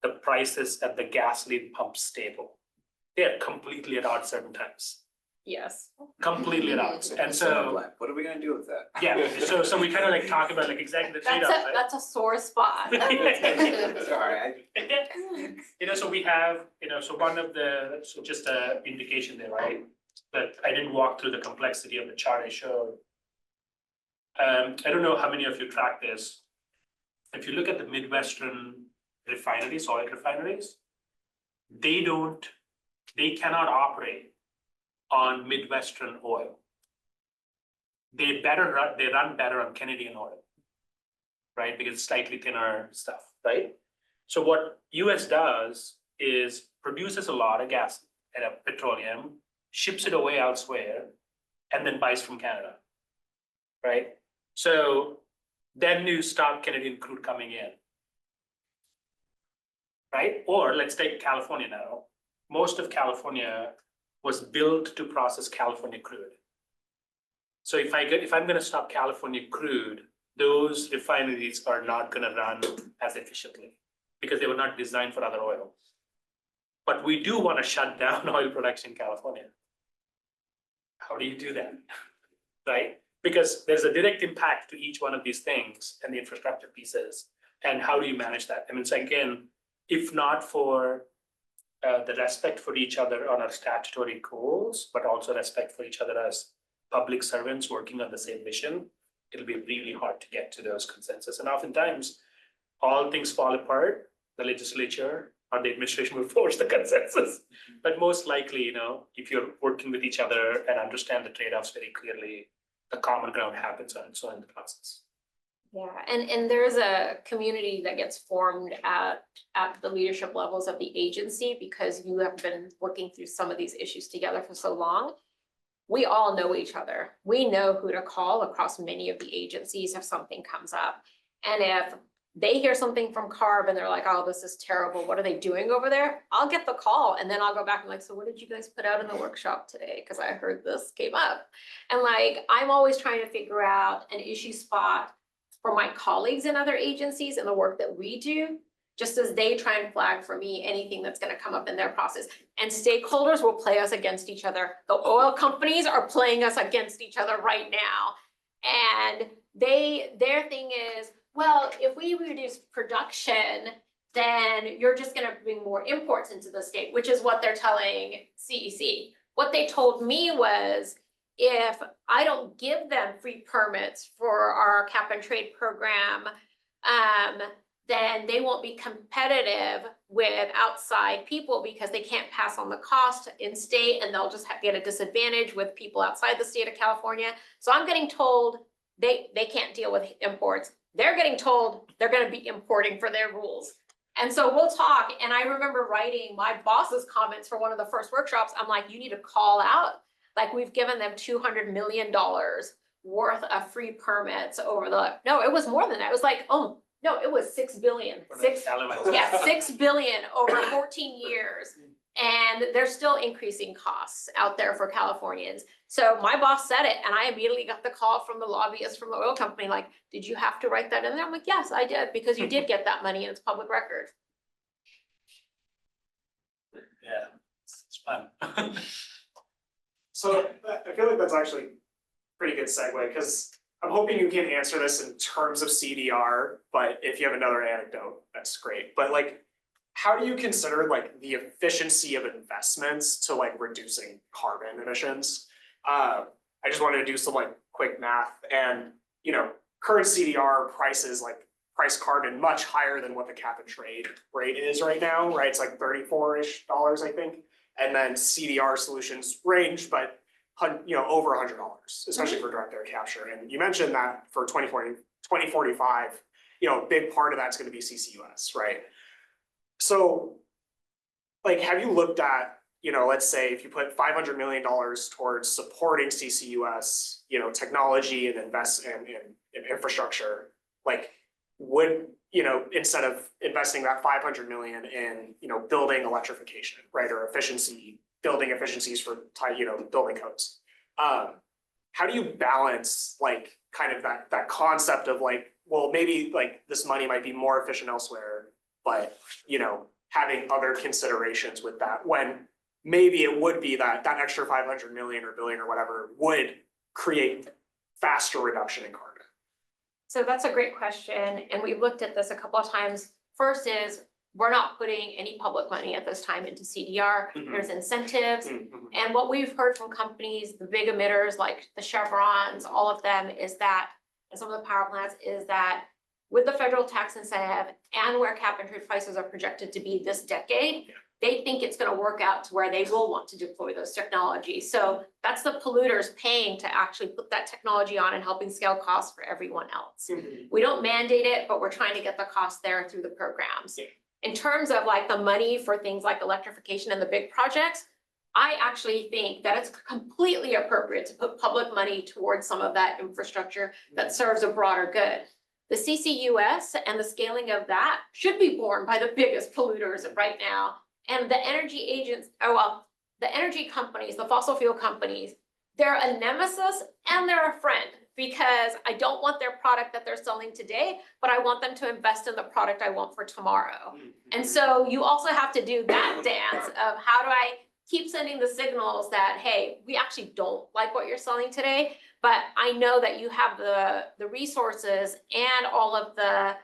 Speaker 7: the prices at the gasoline pump stable. They're completely at odds certain times.
Speaker 3: Yes.
Speaker 7: Completely at odds. And so,
Speaker 2: What are we gonna do with that?
Speaker 7: yeah, so we kind of like talk about like exactly the trade-off, right?
Speaker 3: That's a sore spot.
Speaker 2: Sorry,
Speaker 7: So we have, so one of the, so just a indication there, right? But I didn't walk through the complexity of the chart I showed. I don't know how many of you track this. If you look at the Midwestern refineries, oil refineries, they cannot operate on Midwestern oil. They run better on Canadian oil, right? Because it's slightly thinner stuff, right? So what US does is produces a lot of gas and petroleum, ships it away elsewhere, and then buys from Canada, right? So then you stop Canadian crude coming in, right? Or let's take California now. Most of California was built to process California crude. So if I'm going to stop California crude, those refineries are not going to run as efficiently because they were not designed for other oils. But we do want to shut down oil production in California. How do you do that, right? Because there's a direct impact to each one of these things and the infrastructure pieces. And how do you manage that? I mean, so again, if not for the respect for each other on our statutory goals, but also respect for each other as public servants working on the same mission, it'll be really hard to get to those consensus. And oftentimes, all things fall apart, the legislature or the administration will force the consensus. But most likely, if you're working with each other and understand the trade-offs very clearly, the common ground happens on its own in the process.
Speaker 3: Yeah, and there's a community that gets formed at the leadership levels of the agency because you have been working through some of these issues together for so long. We all know each other. We know who to call across many of the agencies if something comes up. And if they hear something from CARB and they're like, oh, this is terrible, what are they doing over there? I'll get the call and then I'll go back and like, so what did you guys put out in the workshop today? Because I heard this came up. And like, I'm always trying to figure out an issue spot for my colleagues in other agencies and the work that we do, just as they try and flag for me anything that's gonna come up in their process. And stakeholders will play us against each other. The oil companies are playing us against each other right now. And their thing is, well, if we reduce production, then you're just gonna bring more imports into the state, which is what they're telling CEC. What they told me was, if I don't give them free permits for our cap and trade program, then they won't be competitive with outside people because they can't pass on the cost in state and they'll just get a disadvantage with people outside the state of California. So I'm getting told they can't deal with imports. They're getting told they're gonna be importing for their rules. And so we'll talk, and I remember writing my boss's comments for one of the first workshops. I'm like, you need to call out, like we've given them $200 million worth of free permits over no, it was more than that. It was like, oh, no, it was 6 billion. Yeah, 6 billion over 14 years. And they're still increasing costs out there for Californians. So my boss said it, and I immediately got the call from the lobbyist from the oil company, like, did you have to write that in there? I'm like, yes, I did, because you did get that money and it's public record.
Speaker 7: Yeah, it's fun.
Speaker 12: So I feel like that's actually a pretty good segue, because I'm hoping you can answer this in terms of CDR, but if you have another anecdote, that's great. But like, how do you consider like the efficiency of investments to like reducing carbon emissions? I just wanted to do some like quick math, and you know, current CDR prices like price carbon much higher than what the cap and trade rate is right now, right? It's like $34-ish, I think. And then CDR solutions range, but you know, over $100, especially for direct air capture. And you mentioned that for 2045, you know, a big part of that's going to be CCUS, right? So, like, have you looked at, you know, let's say if you put $500 million towards supporting CCUS, you know, technology and invest in infrastructure, like, would, you know, instead of investing that 500 million in, you know, building electrification, right, or building efficiencies for, you know, building codes, how do you balance like kind of that concept of like, well, maybe like this money might be more efficient elsewhere, but you know, having other considerations with that, when maybe it would be that extra 500 million or billion or whatever would create faster reduction in carbon?
Speaker 3: So that's a great question, and we've looked at this a couple of times. First is, we're not putting any public money at this time into CDR. There's incentives. And what we've heard from companies, the big emitters like the Chevrons, all of them, is that, and some of the power plants, is that with the federal tax incentive and where cap and trade prices are projected to be this decade, they think it's going to work out to where they will want to deploy those technologies. So that's the polluters paying to actually put that technology on and helping scale costs for everyone else. We don't mandate it, but we're trying to get the cost there through the programs. In terms of like the money for things like electrification and the big projects, I actually think that it's completely appropriate to put public money towards some of that infrastructure that serves a broader good. The CCUS and the scaling of that should be borne by the biggest polluters right now. And the energy agents, the energy companies, the fossil fuel companies, they're a nemesis and they're a friend, because I don't want their product that they're selling today, but I want them to invest in the product I want for tomorrow. And so you also have to do that dance of, how do I keep sending the signals that, hey, we actually don't like what you're selling today, but I know that you have the resources and all of the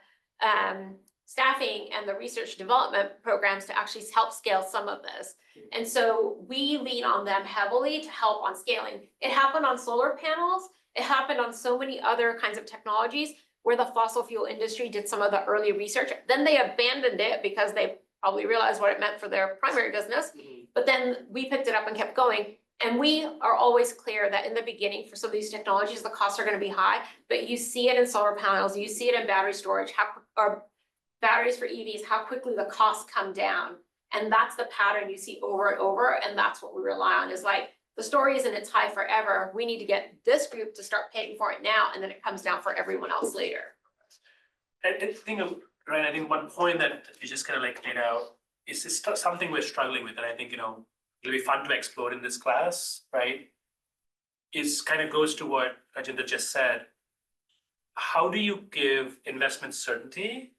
Speaker 3: staffing and the research development programs to actually help scale some of this. And so we lean on them heavily to help on scaling. It happened on solar panels. It happened on so many other kinds of technologies where the fossil fuel industry did some of the early research. Then they abandoned it because they probably realized what it meant for their primary business. But then we picked it up and kept going. And we are always clear that in the beginning, for some of these technologies, the costs are gonna be high, but you see it in solar panels, you see it in battery storage, or batteries for EVs, how quickly the costs come down. And that's the pattern you see over and over, and that's what we rely on, is like, the story isn't it's high forever, we need to get this group to start paying for it now, and then it comes down for everyone else later.
Speaker 7: I think of, right, I think one point that you just kind of like laid out is something we're struggling with, and I think, it'll be fun to explore in this class, right? Is kind of goes to what Rajendra just said. How do you give investment certainty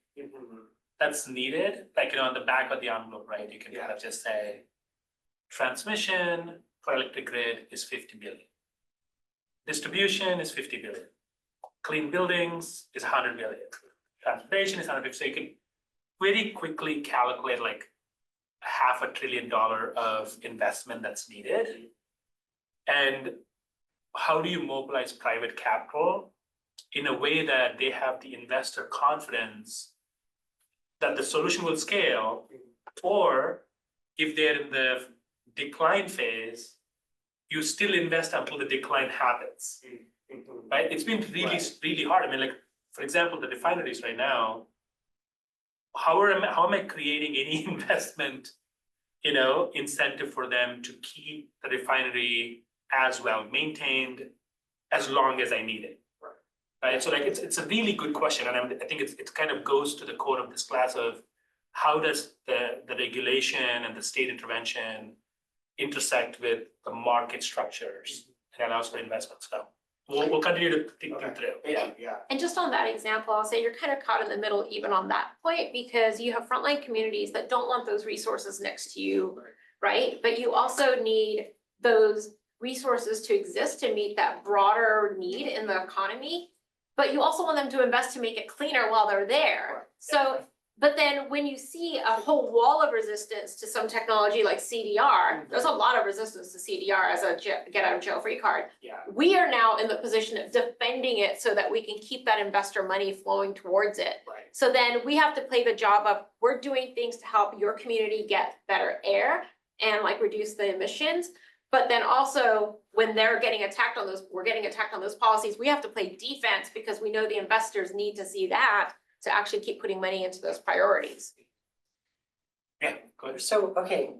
Speaker 7: that's needed? Like, on the back of the envelope, right? You can kind of just say, transmission for electric grid is 50 billion. Distribution is 50 billion. Clean buildings is 100 billion. Transportation is 150. So you can very quickly calculate like $500 billion of investment that's needed. And how do you mobilize private capital in a way that they have the investor confidence that the solution will scale, or if they're in the decline phase, you still invest until the decline happens, right? It's been really, really hard. I mean, like, for example, the refineries right now, how am I creating any investment, incentive for them to keep the refinery as well maintained as long as I need it? Right, so like it's a really good question, and I think it kind of goes to the core of this class of how does the regulation and the state intervention intersect with the market structures and allows for investment. So we'll continue to think through.
Speaker 12: Yeah.
Speaker 3: And just on that example, I'll say you're kind of caught in the middle even on that point, because you have frontline communities that don't want those resources next to you, right? But you also need those resources to exist to meet that broader need in the economy. But you also want them to invest to make it cleaner while they're there. So, but then when you see a whole wall of resistance to some technology like CDR, there's a lot of resistance to CDR as a get out of jail free card.
Speaker 12: Yeah.
Speaker 3: We are now in the position of defending it so that we can keep that investor money flowing towards it.
Speaker 12: Right.
Speaker 3: So then we have to play the job of, we're doing things to help your community get better air and like reduce the emissions. But then also when they're getting attacked on those, we're getting attacked on those policies, we have to play defense because we know the investors need to see that to actually keep putting money into those priorities.
Speaker 7: Yeah, go ahead.
Speaker 10: So, okay,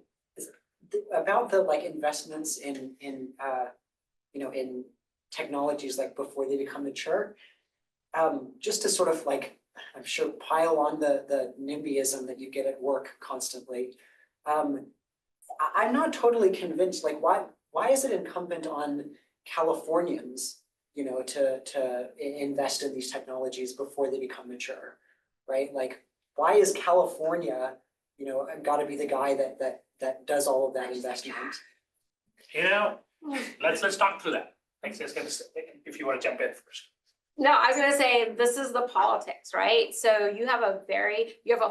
Speaker 10: about the like investments in technologies like before they become mature, just to sort of like, I'm sure pile on the NIMBYism that you get at work constantly. I'm not totally convinced, like why is it incumbent on Californians, to invest in these technologies before they become mature, right? Like, why is California, gotta be the guy that does all of that investment?
Speaker 7: Let's talk through that. Thanks, if you want to jump in first.
Speaker 3: No, I was gonna say, this is the politics, right? So you have a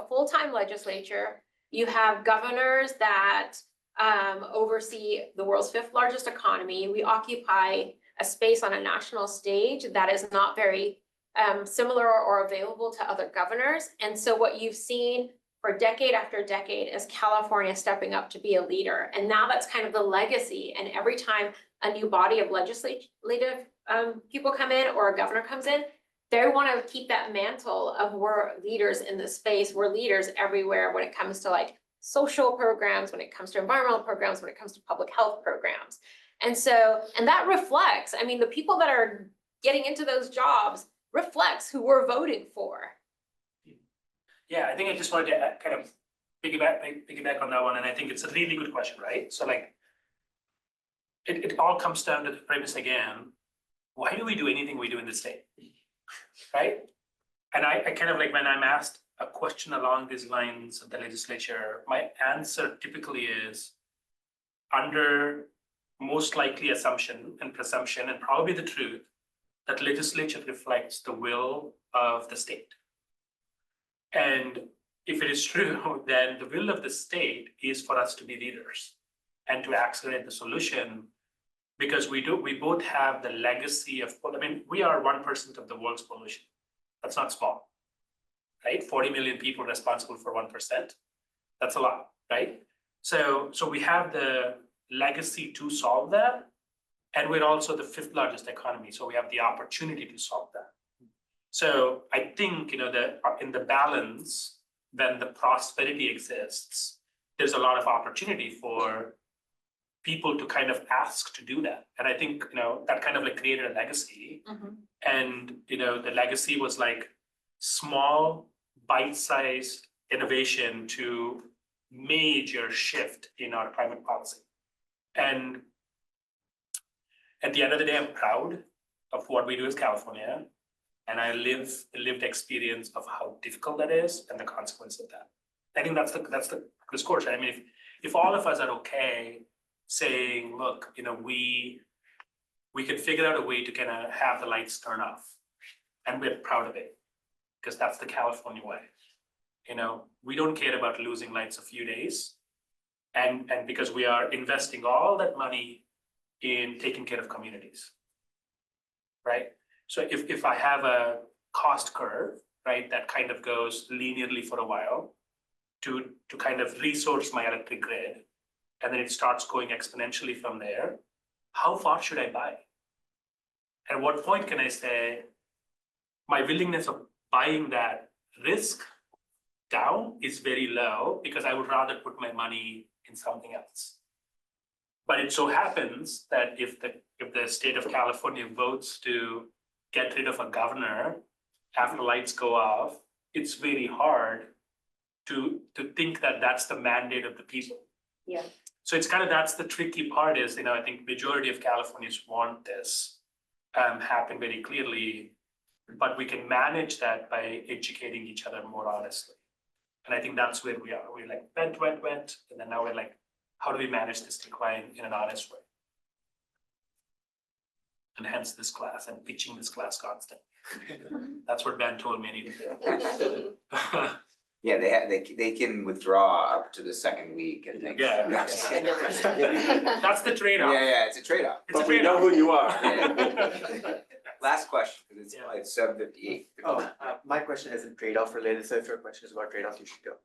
Speaker 3: full-time legislature, you have governors that oversee the world's 5th largest economy. We occupy a space on a national stage that is not very similar or available to other governors. And so what you've seen for decade after decade is California stepping up to be a leader. And now that's kind of the legacy. And every time a new body of legislative people come in or a governor comes in, they want to keep that mantle of we're leaders in this space. We're leaders everywhere when it comes to like social programs, when it comes to environmental programs, when it comes to public health programs. And that reflects, I mean, the people that are getting into those jobs reflects who we're voting for.
Speaker 7: Yeah, I think I just wanted to kind of piggyback on that one, and I think it's a really good question, right? So like, it all comes down to the premise again, why do we do anything we do in the state, right? And I kind of like, when I'm asked a question along these lines of the legislature, my answer typically is under most likely assumption and presumption, and probably the truth, that legislature reflects the will of the state. And if it is true, then the will of the state is for us to be leaders and to accelerate the solution, because we both have the legacy of, we are 1% of the world's pollution. That's not small, right? 40 million people responsible for 1%. That's a lot, right? So we have the legacy to solve that. And we're also the 5th largest economy, so we have the opportunity to solve that. So I think, that in the balance, when the prosperity exists, there's a lot of opportunity for people to kind of ask to do that. And I think, that kind of like created a legacy. And, the legacy was like small, bite-sized innovation to major shift in our climate policy. And at the end of the day, I'm proud of what we do as California. And I live the lived experience of how difficult that is and the consequence of that. I think that's the discourse. I mean, if all of us are okay saying, look, we could figure out a way to kind of have the lights turn off, and we're proud of it, because that's the California way. We don't care about losing lights a few days, and because we are investing all that money in taking care of communities, right? So if I have a cost curve, right, that kind of goes linearly for a while to kind of resource my electric grid, and then it starts going exponentially from there, how far should I buy? At what point can I say my willingness of buying that risk down is very low, because I would rather put my money in something else. But it so happens that if the state of California votes to get rid of a governor after lights go off, it's very hard to think that that's the mandate of the people.
Speaker 11: Yeah.
Speaker 7: So it's kind of, that's the tricky part is, I think majority of Californians want this happen very clearly, but we can manage that by educating each other more honestly. And I think that's where we are. We're like, went, and then now we're like, how do we manage this decline in an honest way? And hence this class and pitching this class constant. That's what Ben told me I needed to do.
Speaker 2: Yeah, they can withdraw up to the second week and things.
Speaker 7: Yeah. That's the trade-off.
Speaker 2: Yeah, it's a trade-off.
Speaker 7: It's a
Speaker 1: But we know who you are.
Speaker 2: Last question, because
Speaker 7: Yeah.
Speaker 2: it's 7:58.
Speaker 9: My question isn't trade-off related, so if your question is about trade-off, you should go.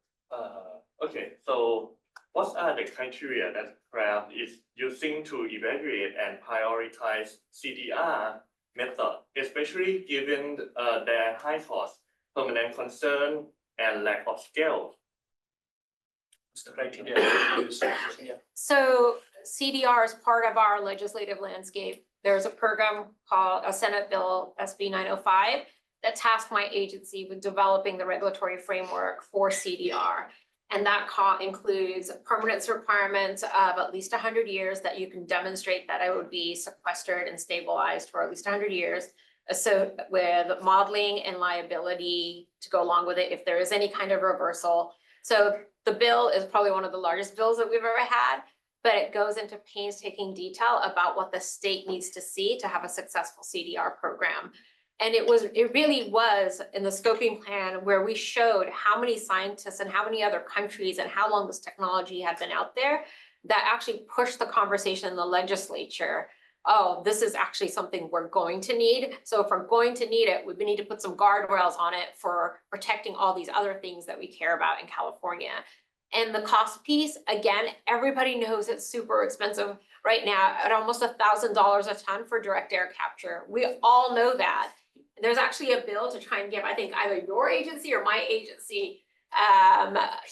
Speaker 6: Okay, so what are the criteria that Craft is using to evaluate and prioritize CDR method, especially given their high cost, permanent concern, and lack of scale?
Speaker 7: What's the criteria you use? Yeah.
Speaker 3: So CDR is part of our legislative landscape. There's a program called a Senate Bill SB 905 that tasked my agency with developing the regulatory framework for CDR. And that includes permanence requirements of at least 100 years, that you can demonstrate that it would be sequestered and stabilized for at least 100 years. So with modeling and liability to go along with it if there is any kind of reversal. So the bill is probably one of the largest bills that we've ever had, but it goes into painstaking detail about what the state needs to see to have a successful CDR program. And it really was in the scoping plan where we showed how many scientists and how many other countries and how long this technology had been out there that actually pushed the conversation in the legislature. Oh, this is actually something we're going to need. So if we're going to need it, we need to put some guardrails on it for protecting all these other things that we care about in California. And the cost piece, again, everybody knows it's super expensive right now at almost $1,000 a ton for direct air capture. We all know that. There's actually a bill to try and give, I think, either your agency or my agency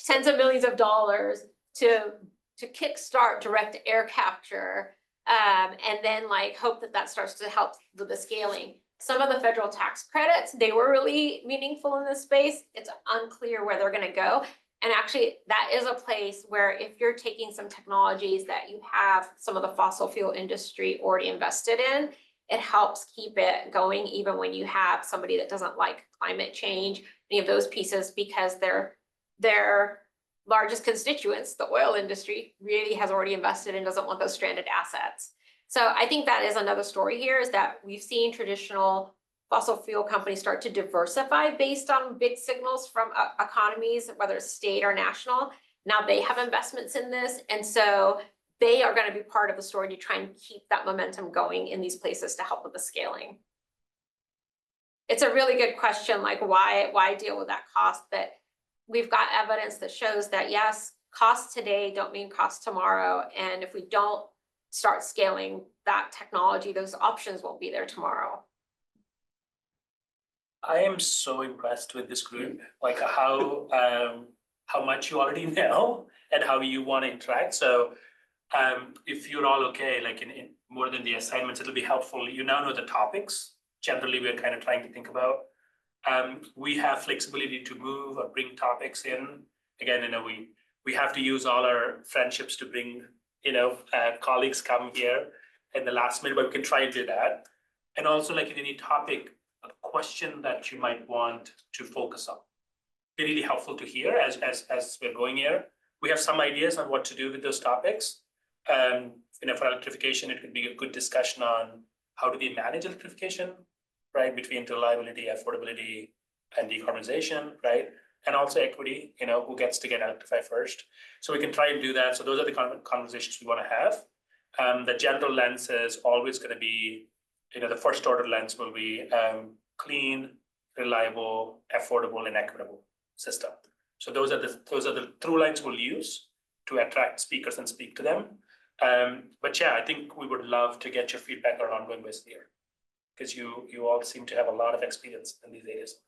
Speaker 3: tens of millions of dollars to kickstart direct air capture, and then like hope that starts to help with the scaling. Some of the federal tax credits, they were really meaningful in this space. It's unclear where they're gonna go. And actually, that is a place where if you're taking some technologies that you have some of the fossil fuel industry already invested in, it helps keep it going even when you have somebody that doesn't like climate change, any of those pieces, because their largest constituents, the oil industry, really has already invested and doesn't want those stranded assets. So I think that is another story here, is that we've seen traditional fossil fuel companies start to diversify based on big signals from economies, whether it's state or national. Now they have investments in this. And so they are going to be part of the story to try and keep that momentum going in these places to help with the scaling. It's a really good question, like why deal with that cost? But we've got evidence that shows that yes, costs today don't mean costs tomorrow. And if we don't start scaling that technology, those options won't be there tomorrow.
Speaker 7: I am so impressed with this group, like how much you already know and how you want to interact. So if you're all okay, like in more than the assignments, it'll be helpful. You now know the topics. Generally, we're kind of trying to think about. We have flexibility to move or bring topics in. Again, we have to use all our friendships to bring, colleagues come here in the last minute, but we can try and do that. And also, like in any topic, a question that you might want to focus on. Be really helpful to hear as we're going here. We have some ideas on what to do with those topics. For electrification, it could be a good discussion on how do we manage electrification, right? Between reliability, affordability, and decarbonization, right? And also equity, who gets to get electrified first. So we can try and do that. So those are the kind of conversations we want to have. The general lens is always going to be, the first order lens will be clean, reliable, affordable, and equitable system. So those are the through lines we'll use to attract speakers and speak to them. But yeah, I think we would love to get your feedback on an ongoing basis here, because you all seem to have a lot of experience in these areas.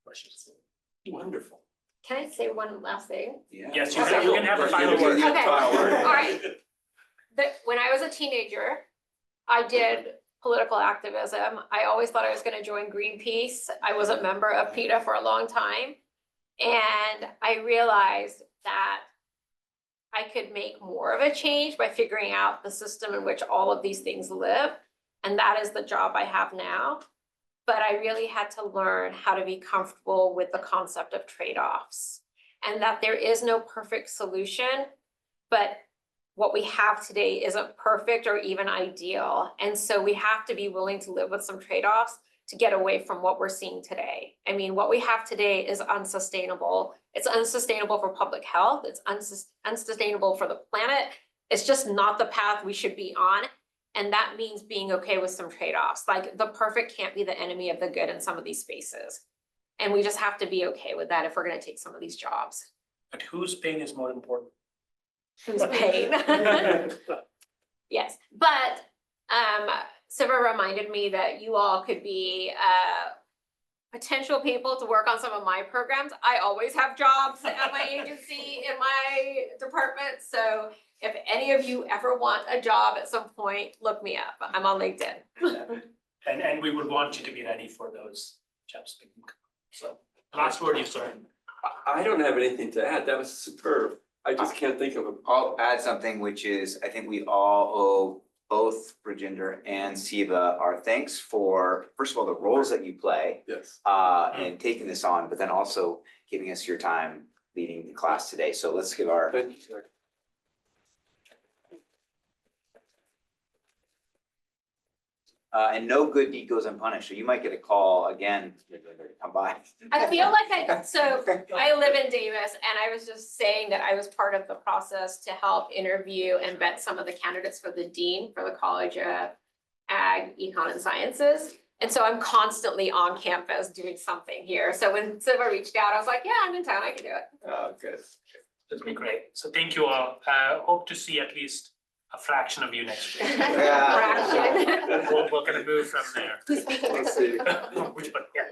Speaker 7: Questions?
Speaker 1: Wonderful.
Speaker 3: Can I say one last thing?
Speaker 2: Yeah.
Speaker 7: Yes, you can have a final word.
Speaker 3: Okay,
Speaker 1: Final word.
Speaker 3: all right. When I was a teenager, I did political activism. I always thought I was going to join Greenpeace. I was a member of PETA for a long time. And I realized that I could make more of a change by figuring out the system in which all of these things live. And that is the job I have now. But I really had to learn how to be comfortable with the concept of trade-offs, and that there is no perfect solution, but what we have today isn't perfect or even ideal. And so we have to be willing to live with some trade-offs to get away from what we're seeing today. I mean, what we have today is unsustainable. It's unsustainable for public health. It's unsustainable for the planet. It's just not the path we should be on. And that means being okay with some trade-offs. Like the perfect can't be the enemy of the good in some of these spaces. And we just have to be okay with that if we're going to take some of these jobs.
Speaker 7: But whose pain is more important?
Speaker 3: Who's pain? Yes, but Siva reminded me that you all could be potential people to work on some of my programs. I always have jobs at my agency in my department. So if any of you ever want a job at some point, look me up. I'm on LinkedIn.
Speaker 7: And we would want you to be ready for those jobs. So last word, you sir.
Speaker 1: I don't have anything to add. That was superb. I just can't think of a.
Speaker 2: I'll add something, which is, I think we all owe both Rajinder and Siva our thanks for, first of all, the roles that you play.
Speaker 1: Yes.
Speaker 2: And taking this on, but then also giving us your time leading the class today. So let's give our.
Speaker 1: Thank you, sir.
Speaker 2: And no good deed goes unpunished, so you might get a call again, come by.
Speaker 3: I feel like I live in Davis, and I was just saying that I was part of the process to help interview and vet some of the candidates for the dean for the College of Ag, Econ, and Sciences. And so I'm constantly on campus doing something here. So when Siva reached out, I was like, yeah, I'm in town, I can do it.
Speaker 1: Oh, good.
Speaker 7: That'd be great. So thank you all. Hope to see at least a fraction of you next week.
Speaker 3: Fraction.
Speaker 7: We're gonna move from there.
Speaker 1: Let's see.
Speaker 7: Which one? Yeah.